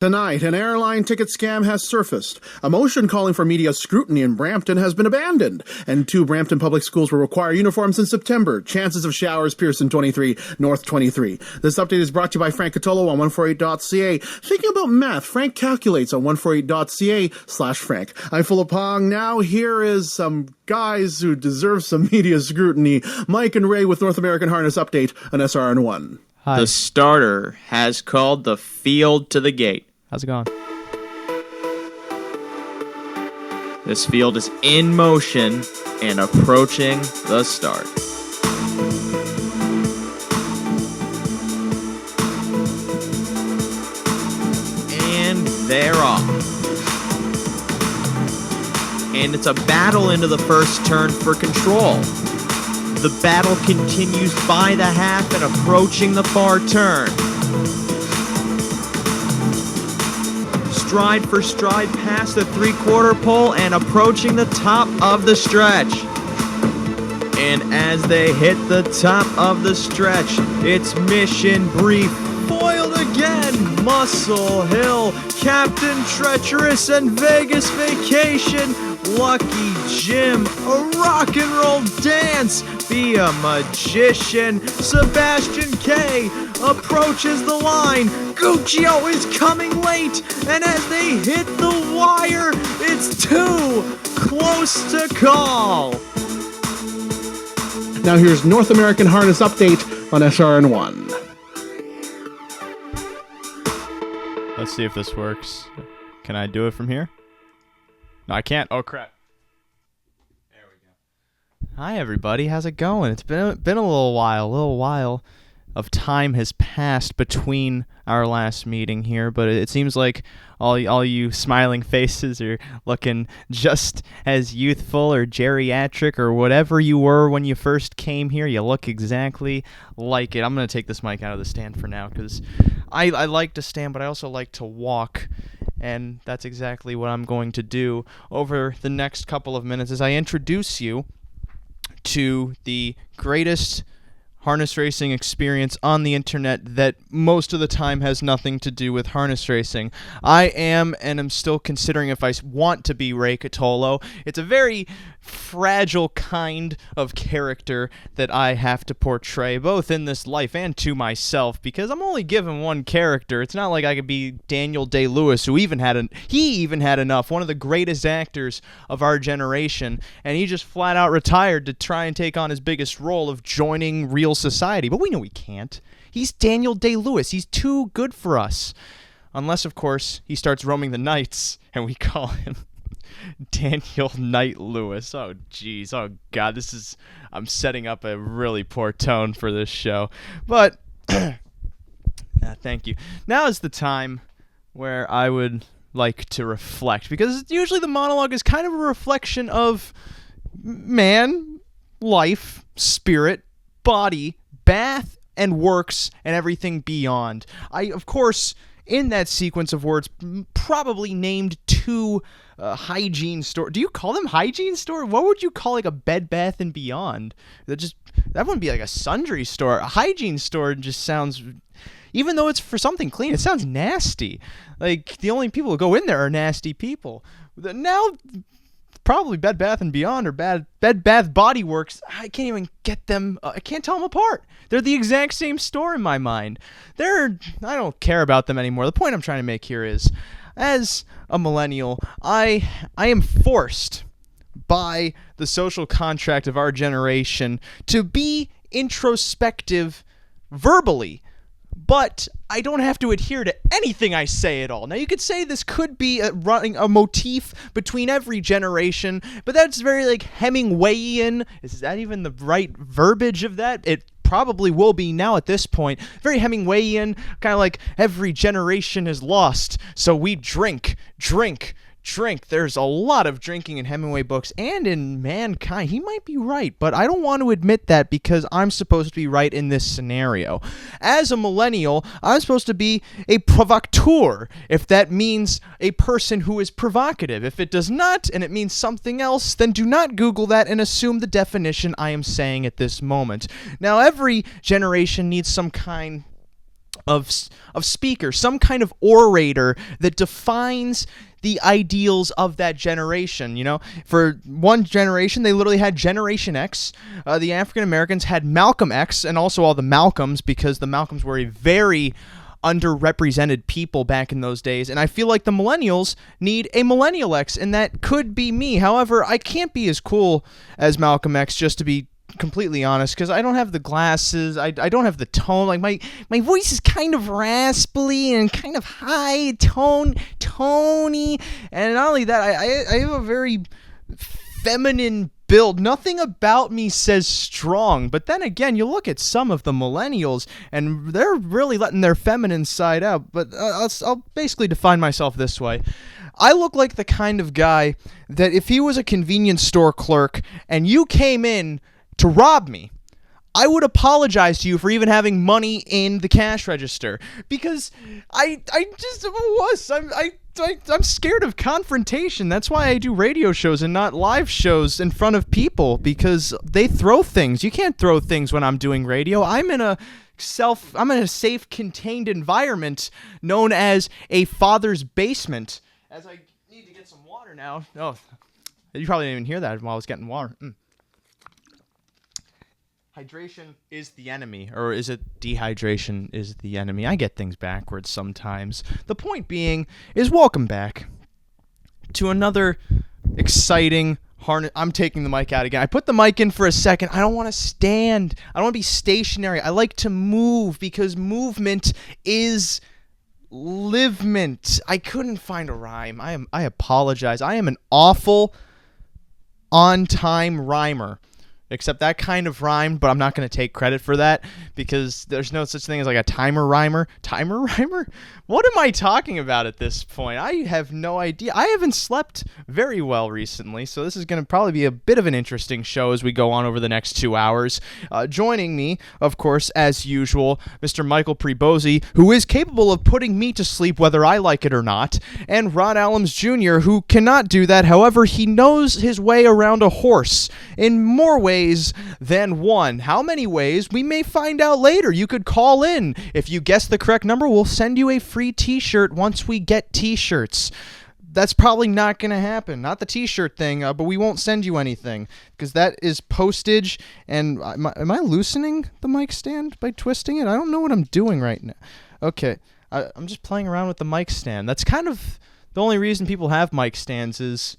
Tonight, an airline ticket scam has surfaced. A motion calling for media scrutiny in Brampton has been abandoned. And 2 Brampton public schools will require uniforms in September. Chances of showers, Pearson 23, North 23. This update is brought to you by Frank Cotolo on 148.ca. Thinking about math, Frank calculates on 148.ca/Frank. I'm full of pong. Now here is some guys who deserve some media scrutiny. Mike and Ray with North American Harness Update on SRN1. Hi. The starter has called the field to the gate. How's it going? This field is in motion and approaching the start. And they're off. And it's a battle into the first turn for control. The battle continues by the half and approaching the far turn. Stride for stride past the 3/4 pole and approaching the top of the stretch. And as they hit the top of the stretch, it's mission brief. Foiled again, Muscle Hill, Captain Treacherous and Vegas Vacation. Lucky Jim, a rock and roll dance, be a magician. Sebastian K approaches the line. Guccio is coming late, and as they hit the wire, it's too close to call. Now here's North American Harness Update on SRN1. Let's see if this works. Can I do it from here? No, I can't. Oh, crap. There we go. Hi, everybody. How's it going? It's been a little while. A little while of time has passed between our last meeting here, but it seems like all you smiling faces are looking just as youthful or geriatric or whatever you were when you first came here. You look exactly like it. I'm going to take this mic out of the stand for now because I like to stand, but I also like to walk. And that's exactly what I'm going to do over the next couple of minutes as I introduce you to the greatest harness racing experience on the internet that most of the time has nothing to do with harness racing. I am and am still considering if I want to be Ray Cotolo. It's a very fragile kind of character that I have to portray, both in this life and to myself, because I'm only given one character. It's not like I could be Daniel Day-Lewis, who even had enough, one of the greatest actors of our generation, and he just flat out retired to try and take on his biggest role of joining real society. But we know he can't. He's Daniel Day-Lewis. He's too good for us. Unless, of course, he starts roaming the nights, and we call him Daniel Knight Lewis. Oh, jeez. Oh, God. I'm setting up a really poor tone for this show. But, thank you. Now is the time where I would like to reflect, because usually the monologue is kind of a reflection of man, life, spirit, body, bath, and works, and everything beyond. I, of course, in that sequence of words, probably named 2 hygiene store. Do you call them hygiene store? What would you call like a Bed Bath and Beyond? That wouldn't be like a sundry store. A hygiene store just sounds, even though it's for something clean, it sounds nasty. Like the only people who go in there are nasty people. Now, probably Bed Bath and Beyond or Bed Bath Body Works. I can't even get them. I can't tell them apart. They're the exact same store in my mind. I don't care about them anymore. The point I'm trying to make here is, as a millennial, I am forced by the social contract of our generation to be introspective verbally. But I don't have to adhere to anything I say at all. Now, you could say this could be running a motif between every generation, but that's very like Hemingwayian. Is that even the right verbiage of that? It probably will be now at this point. Very Hemingwayian, kind of like every generation is lost, so we drink. There's a lot of drinking in Hemingway books and in Mankind. He might be right, but I don't want to admit that because I'm supposed to be right in this scenario. As a millennial, I'm supposed to be a provocateur, if that means a person who is provocative. If it does not, and it means something else, then do not Google that and assume the definition I am saying at this moment. Now, every generation needs some kind of speaker, some kind of orator that defines the ideals of that generation. For one generation, they literally had Generation X. The African Americans had Malcolm X, and also all the Malcolms, because the Malcolms were a very underrepresented people back in those days. And I feel like the millennials need a Millennial X, and that could be me. However, I can't be as cool as Malcolm X, just to be completely honest, because I don't have the glasses, I don't have the tone. Like my voice is kind of raspy and kind of high tony, and not only that, I have a very feminine build. Nothing about me says strong, but then again, you look at some of the millennials and they're really letting their feminine side out. But I'll basically define myself this way. I look like the kind of guy that if he was a convenience store clerk and you came in to rob me, I would apologize to you for even having money in the cash register, because I'm scared of confrontation. That's why I do radio shows and not live shows in front of people, because they throw things. You can't throw things when I'm doing radio. I'm in a safe, contained environment known as a father's basement. As I need to get some water now. Oh, you probably didn't even hear that while I was getting water. Hydration is the enemy, or is it dehydration is the enemy? I get things backwards sometimes. The point being is, welcome back to another exciting harness. I'm taking the mic out again. I put the mic in for a second. I don't want to stand. I don't want to be stationary. I like to move, because movement is livement. I couldn't find a rhyme. I apologize. I am an awful on-time rhymer. Except that kind of rhyme, but I'm not going to take credit for that, because there's no such thing as like a timer rhymer. Timer rhymer? What am I talking about at this point? I have no idea. I haven't slept very well recently, so this is going to probably be a bit of an interesting show as we go on over the next 2 hours. Joining me, of course, as usual, Mr. Michael Pribozie, who is capable of putting me to sleep whether I like it or not, and Ron Allums Jr., who cannot do that. However, he knows his way around a horse in more ways than one. How many ways? We may find out later. You could call in. If you guess the correct number, we'll send you a free t-shirt once we get t-shirts. That's probably not going to happen. Not the t-shirt thing, but we won't send you anything, because that is postage. And am I loosening the mic stand by twisting it? I don't know what I'm doing right now. Okay. I'm just playing around with the mic stand. That's kind of the only reason people have mic stands is,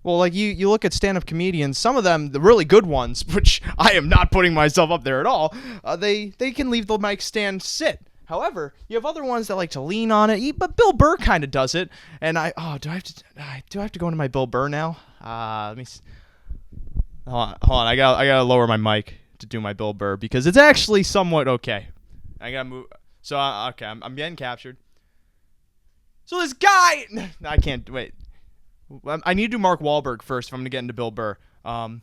well, like you look at stand-up comedians, some of them, the really good ones, which I am not putting myself up there at all, they can leave the mic stand sit. However, you have other ones that like to lean on it, but Bill Burr kind of does it. And do I have to go into my Bill Burr now? Let me see. Hold on. I gotta lower my mic to do my Bill Burr, because it's actually somewhat okay. I gotta move. So okay, I'm getting captured. So this guy, I can't wait. I need to do Mark Wahlberg first if I'm going to get into Bill Burr. I'm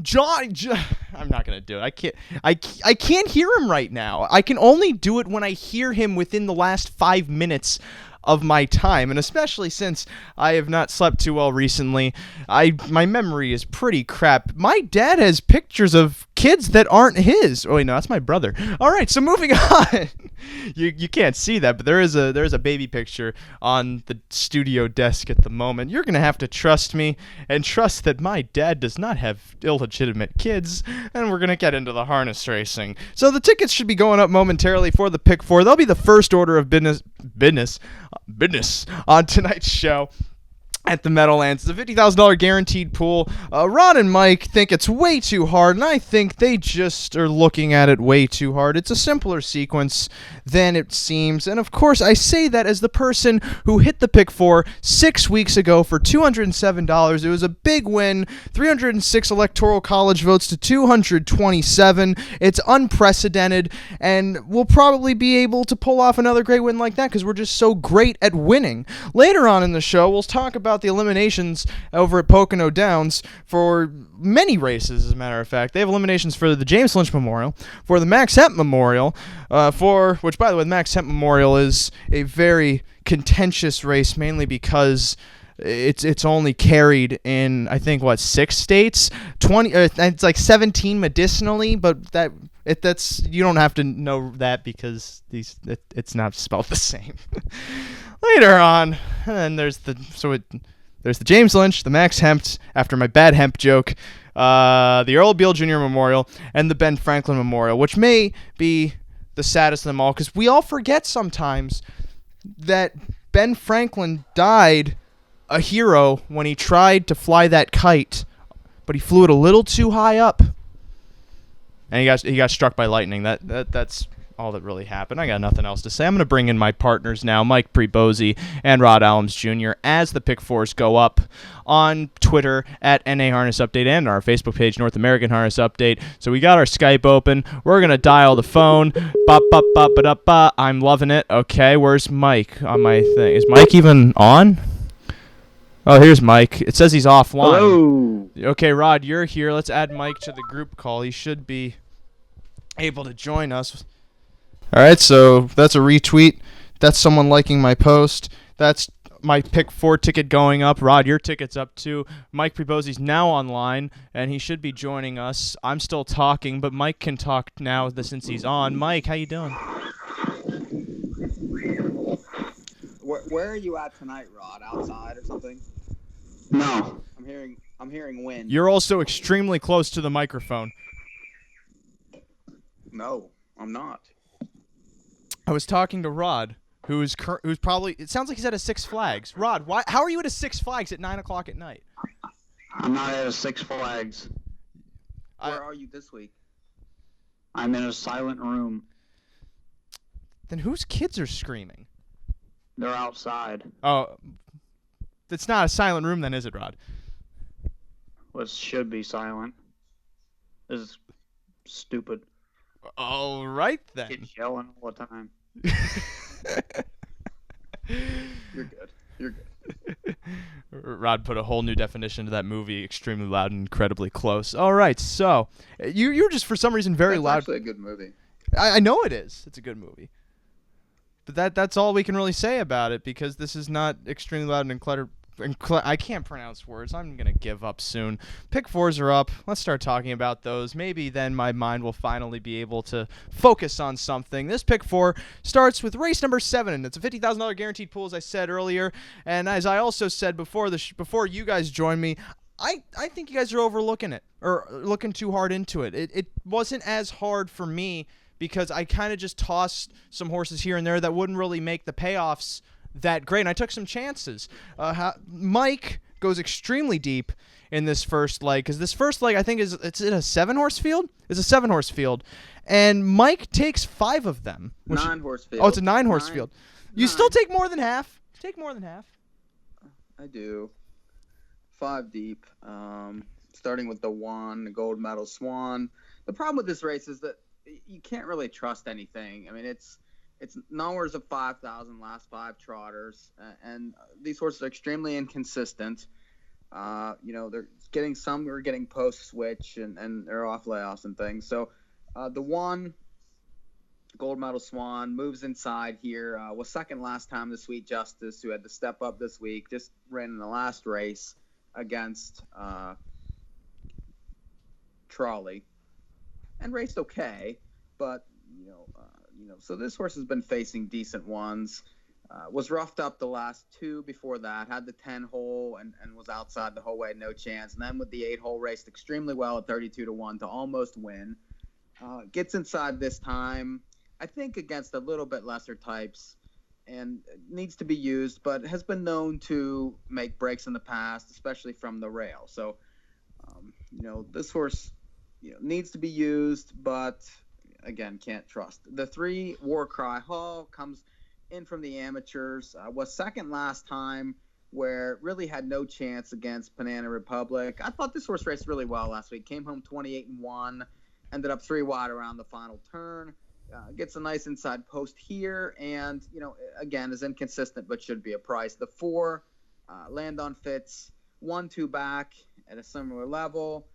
not going to do it. I can't hear him right now. I can only do it when I hear him within the last 5 minutes of my time, and especially since I have not slept too well recently, my memory is pretty crap. My dad has pictures of kids that aren't his. Oh wait, no, that's my brother. All right, so moving on. You can't see that, but there is a baby picture on the studio desk at the moment. You're gonna have to trust me and trust that my dad does not have illegitimate kids, and we're gonna get into the harness racing. So the tickets should be going up momentarily for the Pick 4. They'll be the first order of business on tonight's show at the Meadowlands. It's a $50,000 guaranteed pool. Ron and Mike think it's way too hard, and I think they just are looking at it way too hard. It's a simpler sequence than it seems, and of course I say that as the person who hit the Pick 4 6 weeks ago for $207. It was a big win, 306 electoral college votes to 227. It's unprecedented, and we'll probably be able to pull off another great win like that because we're just so great at winning. Later on in the show, we'll talk about the eliminations over at Pocono Downs for many races, as a matter of fact. They have eliminations for the Lynch Memorial, for the Max Hempt Memorial, which, by the way, the Max Hempt Memorial is a very contentious race, mainly because it's only carried in, I think, 6 states? 20, it's like 17 medicinally, but that That's you don't have to know that because it's not spelled the same. Later on, and then there's the James Lynch, the Max Hempt after my bad hemp joke, the Earl Beal Jr. Memorial, and the Ben Franklin Memorial, which may be the saddest of them all because we all forget sometimes that Ben Franklin died a hero when he tried to fly that kite, but he flew it a little too high up. And he got struck by lightning. That's all that really happened. I got nothing else to say. I'm going to bring in my partners now, Mike Pribozie and Rod Allums Jr., as the Pick Fours go up on Twitter at NA Harness Update and our Facebook page, North American Harness Update. So we got our Skype open. We're going to dial the phone. Bop, bop, bop, ba, da, ba. I'm loving it. Okay, where's Mike on my thing? Is Mike even on? Oh, here's Mike. It says he's offline. Hello. Okay, Rod, you're here. Let's add Mike to the group call. He should be able to join us. All right, so that's a retweet. That's someone liking my post. That's my Pick 4 ticket going up. Rod, your ticket's up too. Mike Pribozie's now online, and he should be joining us. I'm still talking, but Mike can talk now since he's on. Mike, how you doing? Where are you at tonight, Rod? Outside or something? No. I'm hearing wind. You're also extremely close to the microphone. No, I'm not. I was talking to Rod, who's probably. It sounds like he's at a Six Flags. Rod, how are you at a Six Flags at 9:00 at night? I'm not at a Six Flags. Where are you this week? I'm in a silent room. Then whose kids are screaming? They're outside. Oh, it's not a silent room then, is it, Rod? Which should be silent. This is stupid. All right then. Kids yelling all the time. You're good. You're good. Rod put a whole new definition to that movie, extremely loud and incredibly close. All right, so you're just for some reason very loud. It's actually a good movie. I know it is. It's a good movie. But that's all we can really say about it because this is not extremely loud and cluttered. I can't pronounce words. I'm going to give up soon. Pick 4s are up. Let's start talking about those. Maybe then my mind will finally be able to focus on something. This Pick 4 starts with race number 7. It's a $50,000 guaranteed pool, as I said earlier. And as I also said before before you guys joined me, I think you guys are overlooking it or looking too hard into it. It wasn't as hard for me because I kind of just tossed some horses here and there that wouldn't really make the payoffs that great, and I took some chances. Mike goes extremely deep in this first leg because this first leg I think it's in a 7-horse field. It's a 7-horse field, and Mike takes 5 of them. 9-horse field. Oh, it's a 9-horse field. You still take more than half. Take more than half. I do. 5 deep. Starting with the 1, the gold medal Swan. The problem with this race is that you can't really trust anything. I mean, it's numbers of 5,000 last 5 trotters, and these horses are extremely inconsistent. They're getting some are getting post switch and they're off layoffs and things. So the 1 gold medal Swan moves inside here. Was second last time to Sweet Justice, who had to step up this week. Just ran in the last race against Trolley and raced okay, but so this horse has been facing decent ones. Was roughed up the last 2 before that, had the 10-hole and was outside the whole way, no chance. And then with the 8-hole, raced extremely well at 32-1 to almost win. Gets inside this time, I think against a little bit lesser types, and needs to be used, but has been known to make breaks in the past, especially from the rail. So, this horse needs to be used, but again, can't trust. The 3 War Cry Hall comes in from the amateurs, was second last time, where really had no chance against Banana Republic. I thought this horse raced really well last week. Came home 28-1, ended up 3 wide around the final turn. Gets a nice inside post here, and again is inconsistent but should be a price. The 4 Land on Fitz, 1-2 back at a similar level.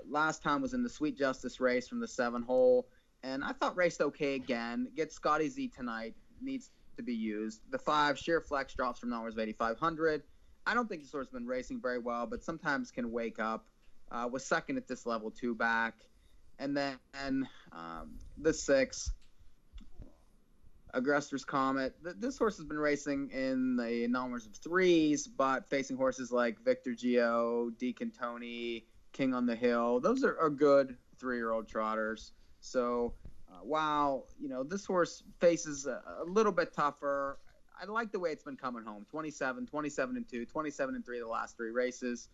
Last time was in the Sweet Justice race from the 7-hole. And I thought raced okay again. Gets Scotty Z tonight. Needs to be used. The 5 Sheer Flex drops from numbers of 8,500. I don't think this horse has been racing very well, but sometimes can wake up. Was second at this level, 2 back. And then the 6, Aggressor's Comet. This horse has been racing in the numbers of 3s, but facing horses like Victor Gio, Deacon Tony, King on the Hill. Those are good 3-year-old trotters. So while, this horse faces a little bit tougher, I like the way it's been coming home. 27, 27-2, 27-3 the last 3 races.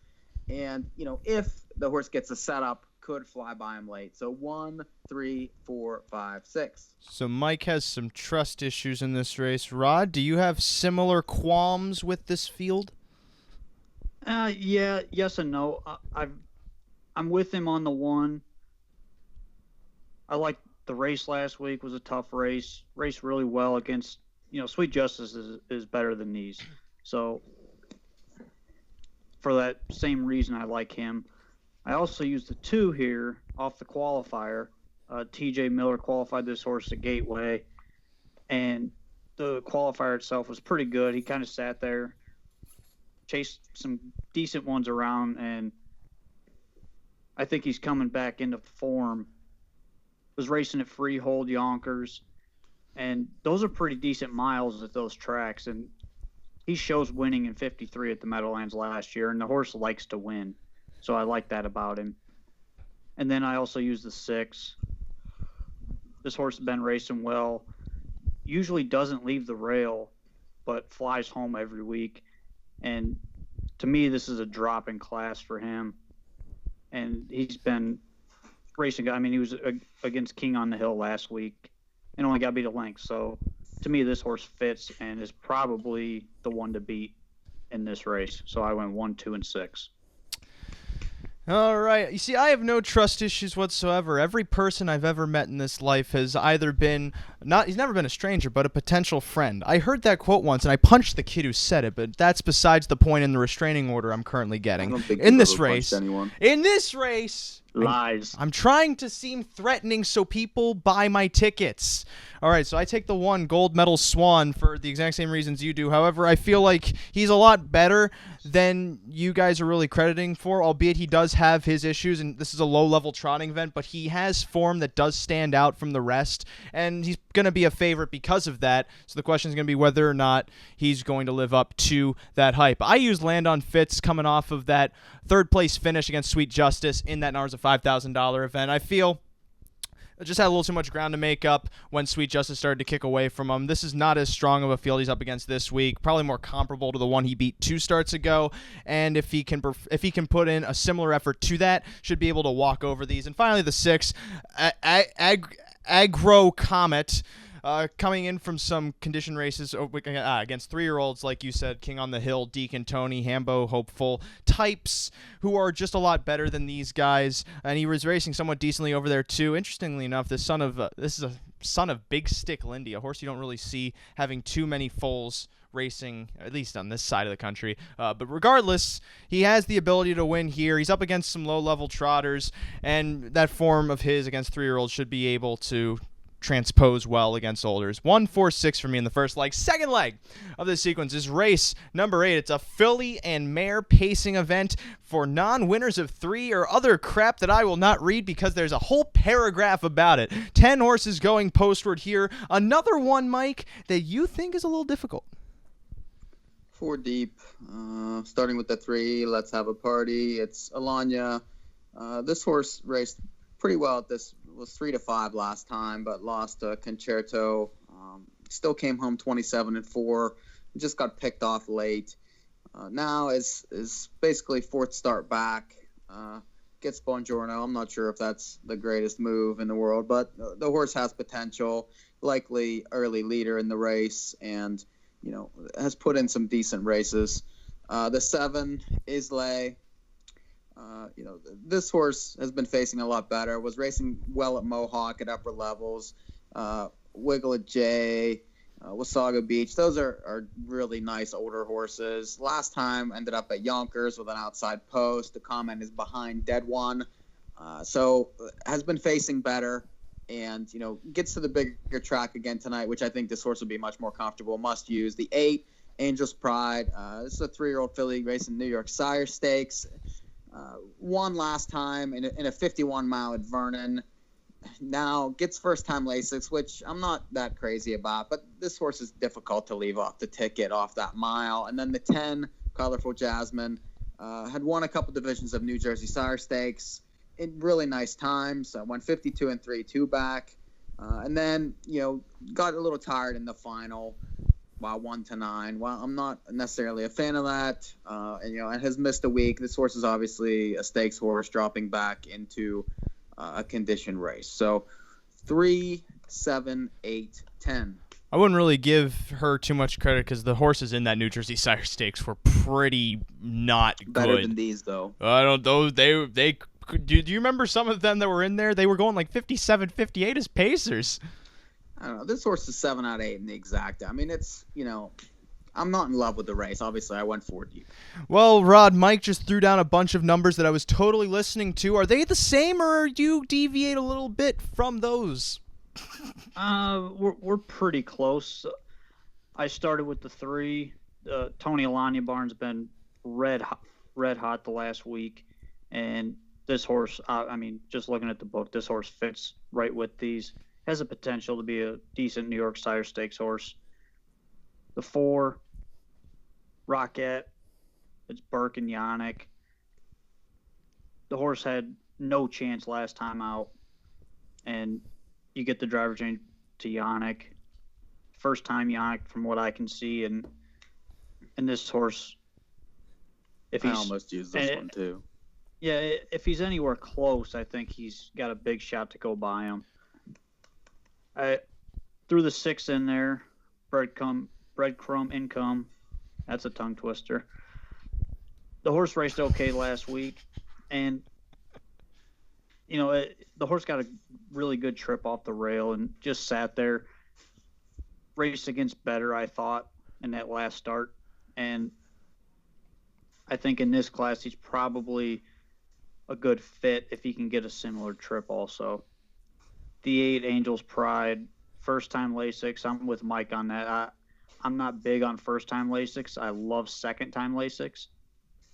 And, if the horse gets a setup, could fly by him late. So 1, 3, 4, 5, 6. So Mike has some trust issues in this race. Rod, do you have similar qualms with this field? Yeah, yes and no. I'm with him on the 1. I like the race last week. Was a tough race. Raced really well against, Sweet Justice is better than these. So for that same reason, I like him. I also used the 2 here off the qualifier. TJ Miller qualified this horse at Gateway, and the qualifier itself was pretty good. He kind of sat there, chased some decent ones around, and I think he's coming back into form. Was racing at Freehold, Yonkers, and those are pretty decent miles at those tracks, and he shows winning in 53 at the Meadowlands last year, and the horse likes to win. So I like that about him. And then I also use the 6. This horse has been racing well. Usually doesn't leave the rail, but flies home every week. And to me, this is a drop in class for him. And he's been racing. I mean, he was against King on the Hill last week and only got beat a length. So to me, this horse fits and is probably the one to beat in this race. So I went 1, 2, and 6. All right. You see, I have no trust issues whatsoever. Every person I've ever met in this life has either been he's never been a stranger, but a potential friend. I heard that quote once, and I punched the kid who said it, but that's besides the point in the restraining order I'm currently getting. I don't think In you've this ever race, punched anyone. in this race, Lies. I'm trying to seem threatening so people buy my tickets. All right, so I take the 1 gold medal Swan for the exact same reasons you do. However, I feel like he's a lot better than you guys are really crediting for, albeit he does have his issues, and this is a low-level trotting event, but he has form that does stand out from the rest, and he's going to be a favorite because of that. So the question is going to be whether or not he's going to live up to that hype. I used Land on Fitz coming off of that third-place finish against Sweet Justice in that Nars of $5,000 event. I feel it just had a little too much ground to make up when Sweet Justice started to kick away from him. This is not as strong of a field he's up against this week. Probably more comparable to the one he beat 2 starts ago. And if he can put in a similar effort to that, should be able to walk over these. And finally, the 6, Aggro Comet. Coming in from some condition races against 3-year-olds, like you said, King on the Hill, Deacon Tony, Hambo, Hopeful, types who are just a lot better than these guys, and he was racing somewhat decently over there too. Interestingly enough, this is a son of Big Stick Lindy, a horse you don't really see having too many foals racing, at least on this side of the country. But regardless, he has the ability to win here. He's up against some low-level trotters, and that form of his against 3-year-olds should be able to transpose well against olders. 1, 4, 6 for me in the first leg. Second leg of this sequence is race number 8. It's a filly and mare pacing event for non-winners of 3 or other crap that I will not read because there's a whole paragraph about it. 10 horses going postward here. Another one, Mike, that you think is a little difficult. 4 deep. Starting with the 3, Let's Have a Party. It's Alanya. This horse raced pretty well at this. Was 3-5 last time, but lost to Concerto. Still came home 27-4. Just got picked off late. Now is basically 4th start back. Gets Buongiorno. I'm not sure if that's the greatest move in the world, but the horse has potential. Likely early leader in the race, and has put in some decent races. The 7, Islay. This horse has been facing a lot better. Was racing well at Mohawk at upper levels. Wiggle at J, Wasaga Beach. Those are really nice older horses. Last time ended up at Yonkers with an outside post. The comment is behind Dead One. So has been facing better and, gets to the bigger track again tonight, which I think this horse will be much more comfortable. Must use. The 8, Angel's Pride. This is a 3-year-old filly racing New York Sire Stakes. Won last time in a 51 mile at Vernon. now gets first-time Lasix, which I'm not that crazy about, but this horse is difficult to leave off the ticket off that mile. And then the 10, Colorful Jasmine, had won a couple divisions of New Jersey Sire Stakes in really nice times. Went 52 and 3, 2 back, and then got a little tired in the final. Wow, 1-9. Well, I'm not necessarily a fan of that, and has missed a week. This horse is obviously a stakes horse dropping back into a condition race. So 3, 7, 8, 10. I wouldn't really give her too much credit because the horses in that New Jersey Sire Stakes were pretty not good. Better than these, though. I don't know. They do you remember some of them that were in there? They were going like 57, 58 as pacers. I don't know. This horse is 7 out of 8 in the exact. I mean, it's, I'm not in love with the race. Obviously, I went 4 deep. Well, Rod, Mike just threw down a bunch of numbers that I was totally listening to. Are they the same, or do you deviate a little bit from those? We're pretty close. I started with the 3. Tony Alanya Barnes been red hot the last week, and this horse, just looking at the book, this horse fits right with these. Has the potential to be a decent New York Sire Stakes horse. The 4, Rocket, it's Burke and Yannick. The horse had no chance last time out, and you get the driver change to Yannick. First time Yannick, from what I can see, and this horse, if he's, I almost used this one too. Yeah, if he's anywhere close, I think he's got a big shot to go by him. I threw the 6 in there, breadcrumb income. That's a tongue twister. The horse raced okay last week, and the horse got a really good trip off the rail and just sat there. Raced against better, I thought, in that last start, and I think in this class he's probably a good fit if he can get a similar trip also. The 8, Angel's Pride, first-time Lasix. I'm with Mike on that. I'm not big on first-time Lasix. I love second-time Lasix.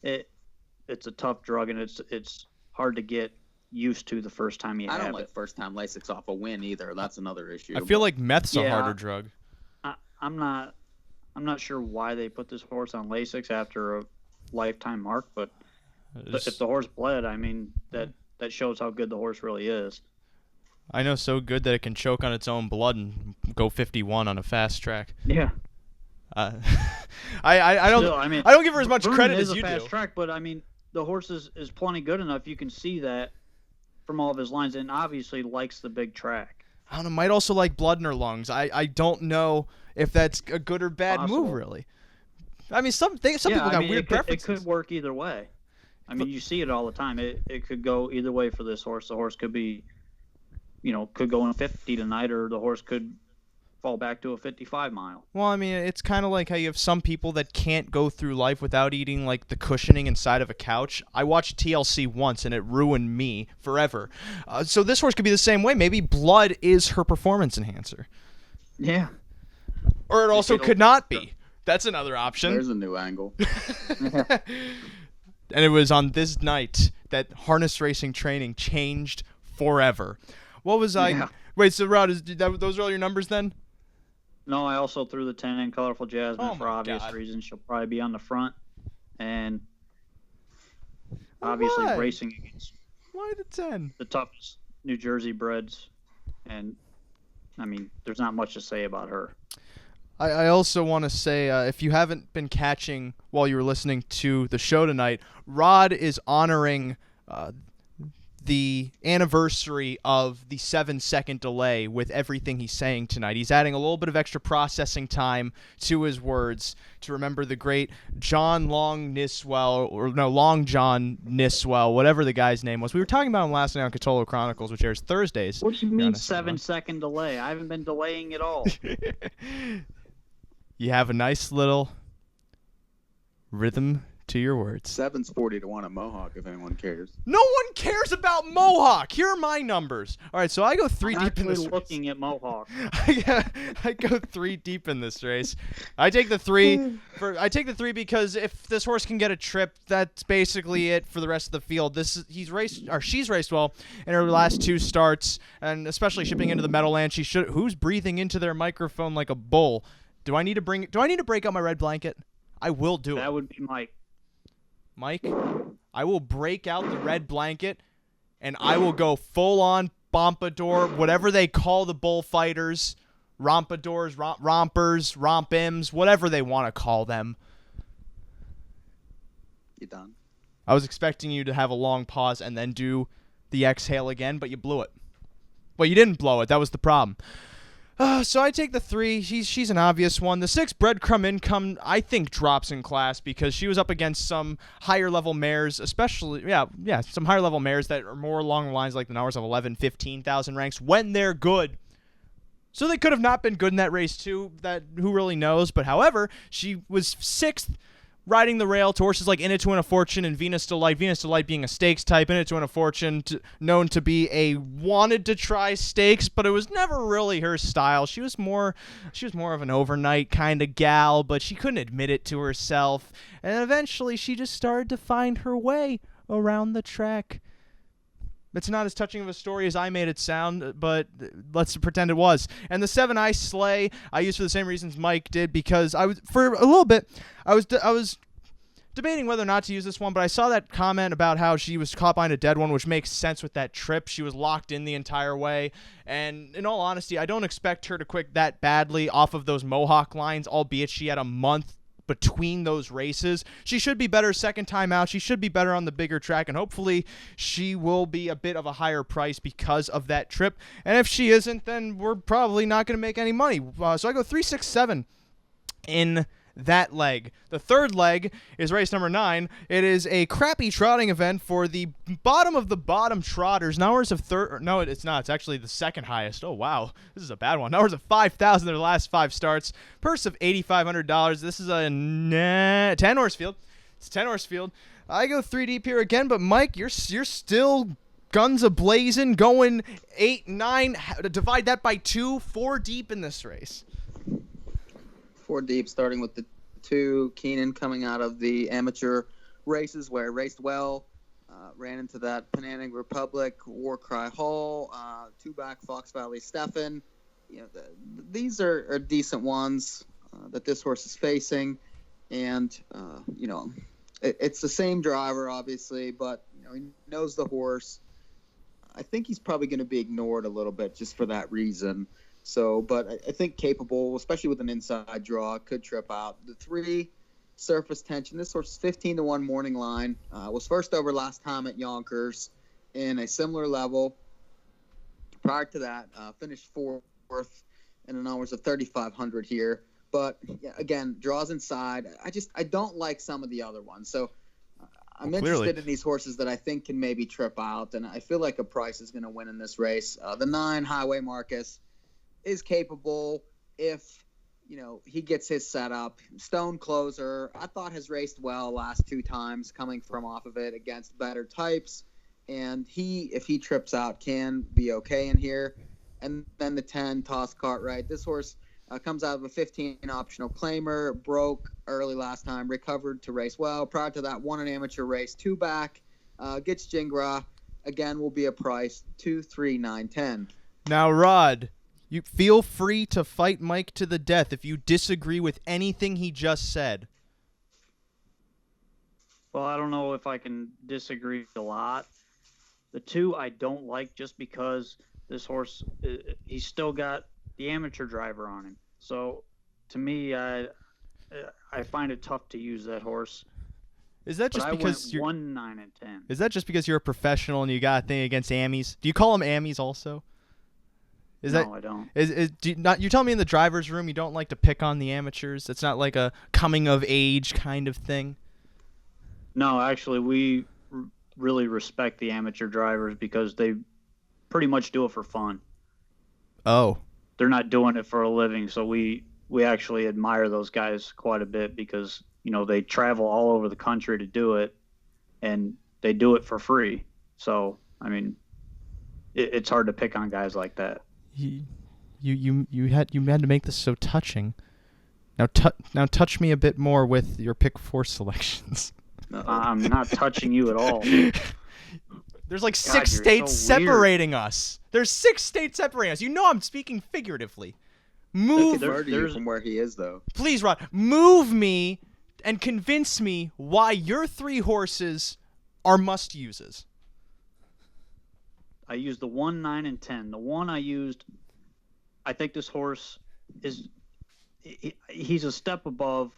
It's a tough drug, and it's hard to get used to the first time you have it. I don't like first-time Lasix off a win either. That's another issue. I feel like meth's a harder drug. I'm not sure why they put this horse on Lasix after a lifetime mark, but if the horse bled, that shows how good the horse really is. I know so good that it can choke on its own blood and go 51 on a fast track. Yeah. I don't give her as much credit as you do. Fast track, but the horse is plenty good enough. You can see that from all of his lines, and obviously likes the big track. I don't know. Might also like blood in her lungs. I don't know if that's a good or bad move, really. Some people got weird preferences. It could work either way. You see it all the time. It could go either way for this horse. The horse could be, could go in 50 tonight, or the horse could fall back to a 55 mile. Well, it's kind of like how you have some people that can't go through life without eating like the cushioning inside of a couch. I watched TLC once and it ruined me forever. So this horse could be the same way. Maybe blood is her performance enhancer. Yeah. Or it also could not be. That's another option. There's a new angle. And it was on this night that harness racing training changed forever. What was I? Yeah. Wait, so Rod, those are all your numbers then? No, I also threw the 10 in Colorful Jasmine for obvious God. reasons. She'll probably be on the front, and obviously Why? racing against Why the 10? the toughest New Jersey breds, and there's not much to say about her. I also want to say, if you haven't been catching while you were listening to the show tonight, Rod is honoring the anniversary of the 7-second delay with everything he's saying tonight. He's adding a little bit of extra processing time to his words to remember the great Long John Niswell, whatever the guy's name was. We were talking about him last night on Cotolo Chronicles, which airs Thursdays. What do you mean 7-second delay? I haven't been delaying at all. You have a nice little rhythm to your words. 7's 40-1 at Mohawk, if anyone cares. No one cares about Mohawk. Here are my numbers. All right, so I go 3 deep in this race. Looking at Mohawk. I go 3 deep in this race. I take the 3 because if this horse can get a trip, that's basically it for the rest of the field. She's raced well in her last 2 starts, and especially shipping into the Meadowlands. Who's breathing into their microphone like a bull? Do I need to break out my red blanket? I will do it. That would be Mike. Mike, I will break out the red blanket, and I will go full-on pompadour, whatever they call the bullfighters, rompadors, rompers, rompims, whatever they want to call them. You done? I was expecting you to have a long pause and then do the exhale again, but you blew it. Well, you didn't blow it. That was the problem. So I take the 3. She's an obvious one. The 6, Breadcrumb Income, I think drops in class because she was up against some higher level mares, especially, some higher level mares that are more along the lines like the numbers of 11, 15,000 ranks when they're good. So they could have not been good in that race too. Who really knows? But however, she was 6th. Riding the rail to horses like In It to Win a Fortune and Venus Delight. Venus Delight being a stakes type, In It to Win a Fortune known to be a wanted to try stakes, but it was never really her style. She was more of an overnight kind of gal, but she couldn't admit it to herself. And eventually she just started to find her way around the track. It's not as touching of a story as I made it sound, but let's pretend it was. And the 7 Ice Sleigh I used for the same reasons Mike did, because I was debating whether or not to use this one, but I saw that comment about how she was caught behind a dead one, which makes sense with that trip. She was locked in the entire way, and in all honesty, I don't expect her to quit that badly off of those Mohawk lines, albeit she had a month between those races. She should be better second time out. She should be better on the bigger track, and hopefully she will be a bit of a higher price because of that trip. And if she isn't, then we're probably not going to make any money. So I go 3, 6, 7 in that leg. The third leg is race number 9. It is a crappy trotting event for the bottom of the bottom trotters. Numbers of no, it's not. It's actually the second highest. Oh wow, this is a bad one. Numbers of 5,000 their last 5 starts. Purse of $8,500. This is a 10 horse field. It's 10 horse field. I go 3 deep here again, but Mike, you're still guns a-blazing, going 8, 9. Divide that by 2, 4 deep in this race. 4 deep, starting with the 2. Keenan coming out of the amateur races where he raced well, ran into that Penanning Republic, Warcry Hall, 2 back Fox Valley Stefan. These are decent ones that this horse is facing, and it's the same driver obviously, but he knows the horse. I think he's probably going to be ignored a little bit just for that reason. So, but I think capable, especially with an inside draw, could trip out. The 3, Surface Tension. This horse is 15-1 morning line. Was first over last time at Yonkers in a similar level. Prior to that, finished 4th in an hours of 3,500 here. But again, draws inside. I don't like some of the other ones. So I'm interested in these horses that I think can maybe trip out, and I feel like a price is going to win in this race. The 9, Highway Marcus, is capable if he gets his setup. Stone Closer, I thought has raced well last 2 times coming from off of it against better types, and if he trips out, can be okay in here. And then the 10, Toss Cartwright. This horse comes out of a 15 optional claimer, broke early last time, recovered to race well. Prior to that, won an amateur race, 2 back, gets Jingra. Again, will be a price 2, 3, 9, 10. Now, Rod, you feel free to fight Mike to the death if you disagree with anything he just said. Well, I don't know if I can disagree a lot. The 2 I don't like just because this horse, he's still got the amateur driver on him. So, to me, I find it tough to use that horse. Is that just because you're 1, 9, and 10? Is that just because you're a professional and you got a thing against Ammies? Do you call them Ammies also? No, I don't. You're telling me in the driver's room you don't like to pick on the amateurs? It's not like a coming of age kind of thing? No, actually, we really respect the amateur drivers because they pretty much do it for fun. Oh. They're not doing it for a living, so we we actually admire those guys quite a bit because, they travel all over the country to do it, and they do it for free. So, I mean, it's hard to pick on guys like that. You had to make this so touching. Now touch me a bit more with your pick 4 selections. I'm not touching you at all. There's like 6 states so separating us. There's 6 states separating us. I'm speaking figuratively. Move from where he is, though. Please, Rod, move me and convince me why your 3 horses are must-uses. I used the 1, 9, and 10. The one I used, I think this horse he's a step above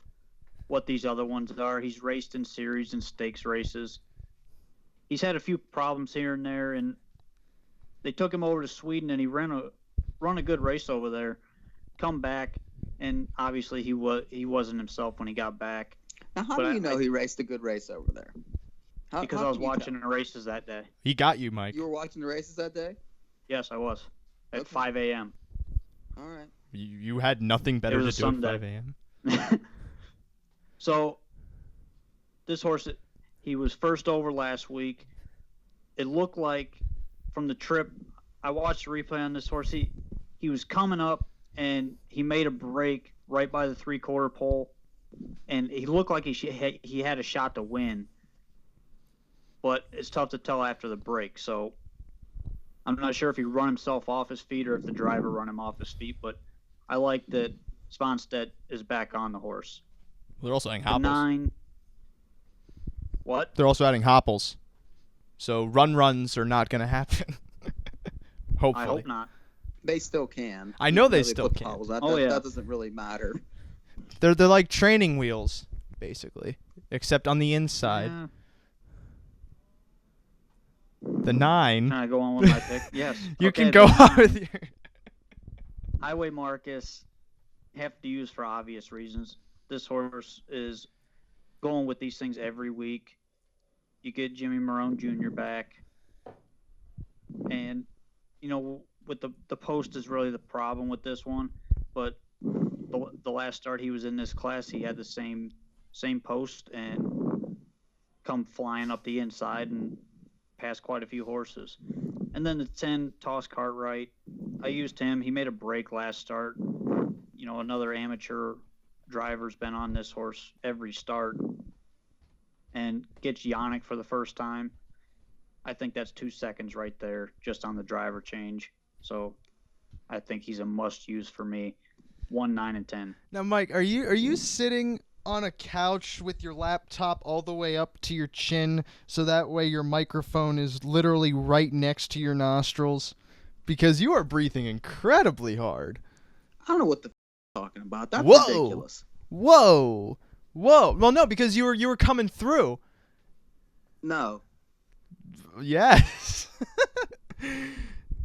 what these other ones are. He's raced in series and stakes races. He's had a few problems here and there, and they took him over to Sweden, and he run a good race over there, come back, and obviously he wasn't himself when he got back. Now, how do you know he raced a good race over there? Because I was watching the races that day. He got you, Mike. You were watching the races that day? Yes, I was. At 5 a.m. All right. You had nothing better to do at 5 a.m.? So, this horse, he was first over last week. It looked like from the trip, I watched the replay on this horse, he was coming up, and he made a break right by the 3/4 pole, and he looked like he had a shot to win. But it's tough to tell after the break, so I'm not sure if he run himself off his feet or if the driver run him off his feet, but I like that Sponstedt is back on the horse. They're also adding hopples. 9. What? They're also adding hopples. So runs are not going to happen. Hopefully. I hope not. They still can. I know they still can. That doesn't really matter. They're like training wheels, basically, except on the inside. Yeah. The 9. Can I go on with my pick? Yes. You Okay, can go the on 9. with your... Highway Marcus, have to use for obvious reasons. This horse is going with these things every week. You get Jimmy Marone Jr. back. And, with the post is really the problem with this one. But the last start he was in this class, he had the same post and come flying up the inside and passed quite a few horses. And then the 10, Toss Cartwright. I used him. He made a break last start. Another amateur driver's been on this horse every start and gets Yannick for the first time. I think that's 2 seconds right there just on the driver change. So I think he's a must-use for me. 1, 9, and 10. Now, Mike, are you sitting on a couch with your laptop all the way up to your chin so that way your microphone is literally right next to your nostrils? Because you are breathing incredibly hard. I don't know what the talking about. That's ridiculous. Whoa. Well, no, because you were coming through. No. Yes.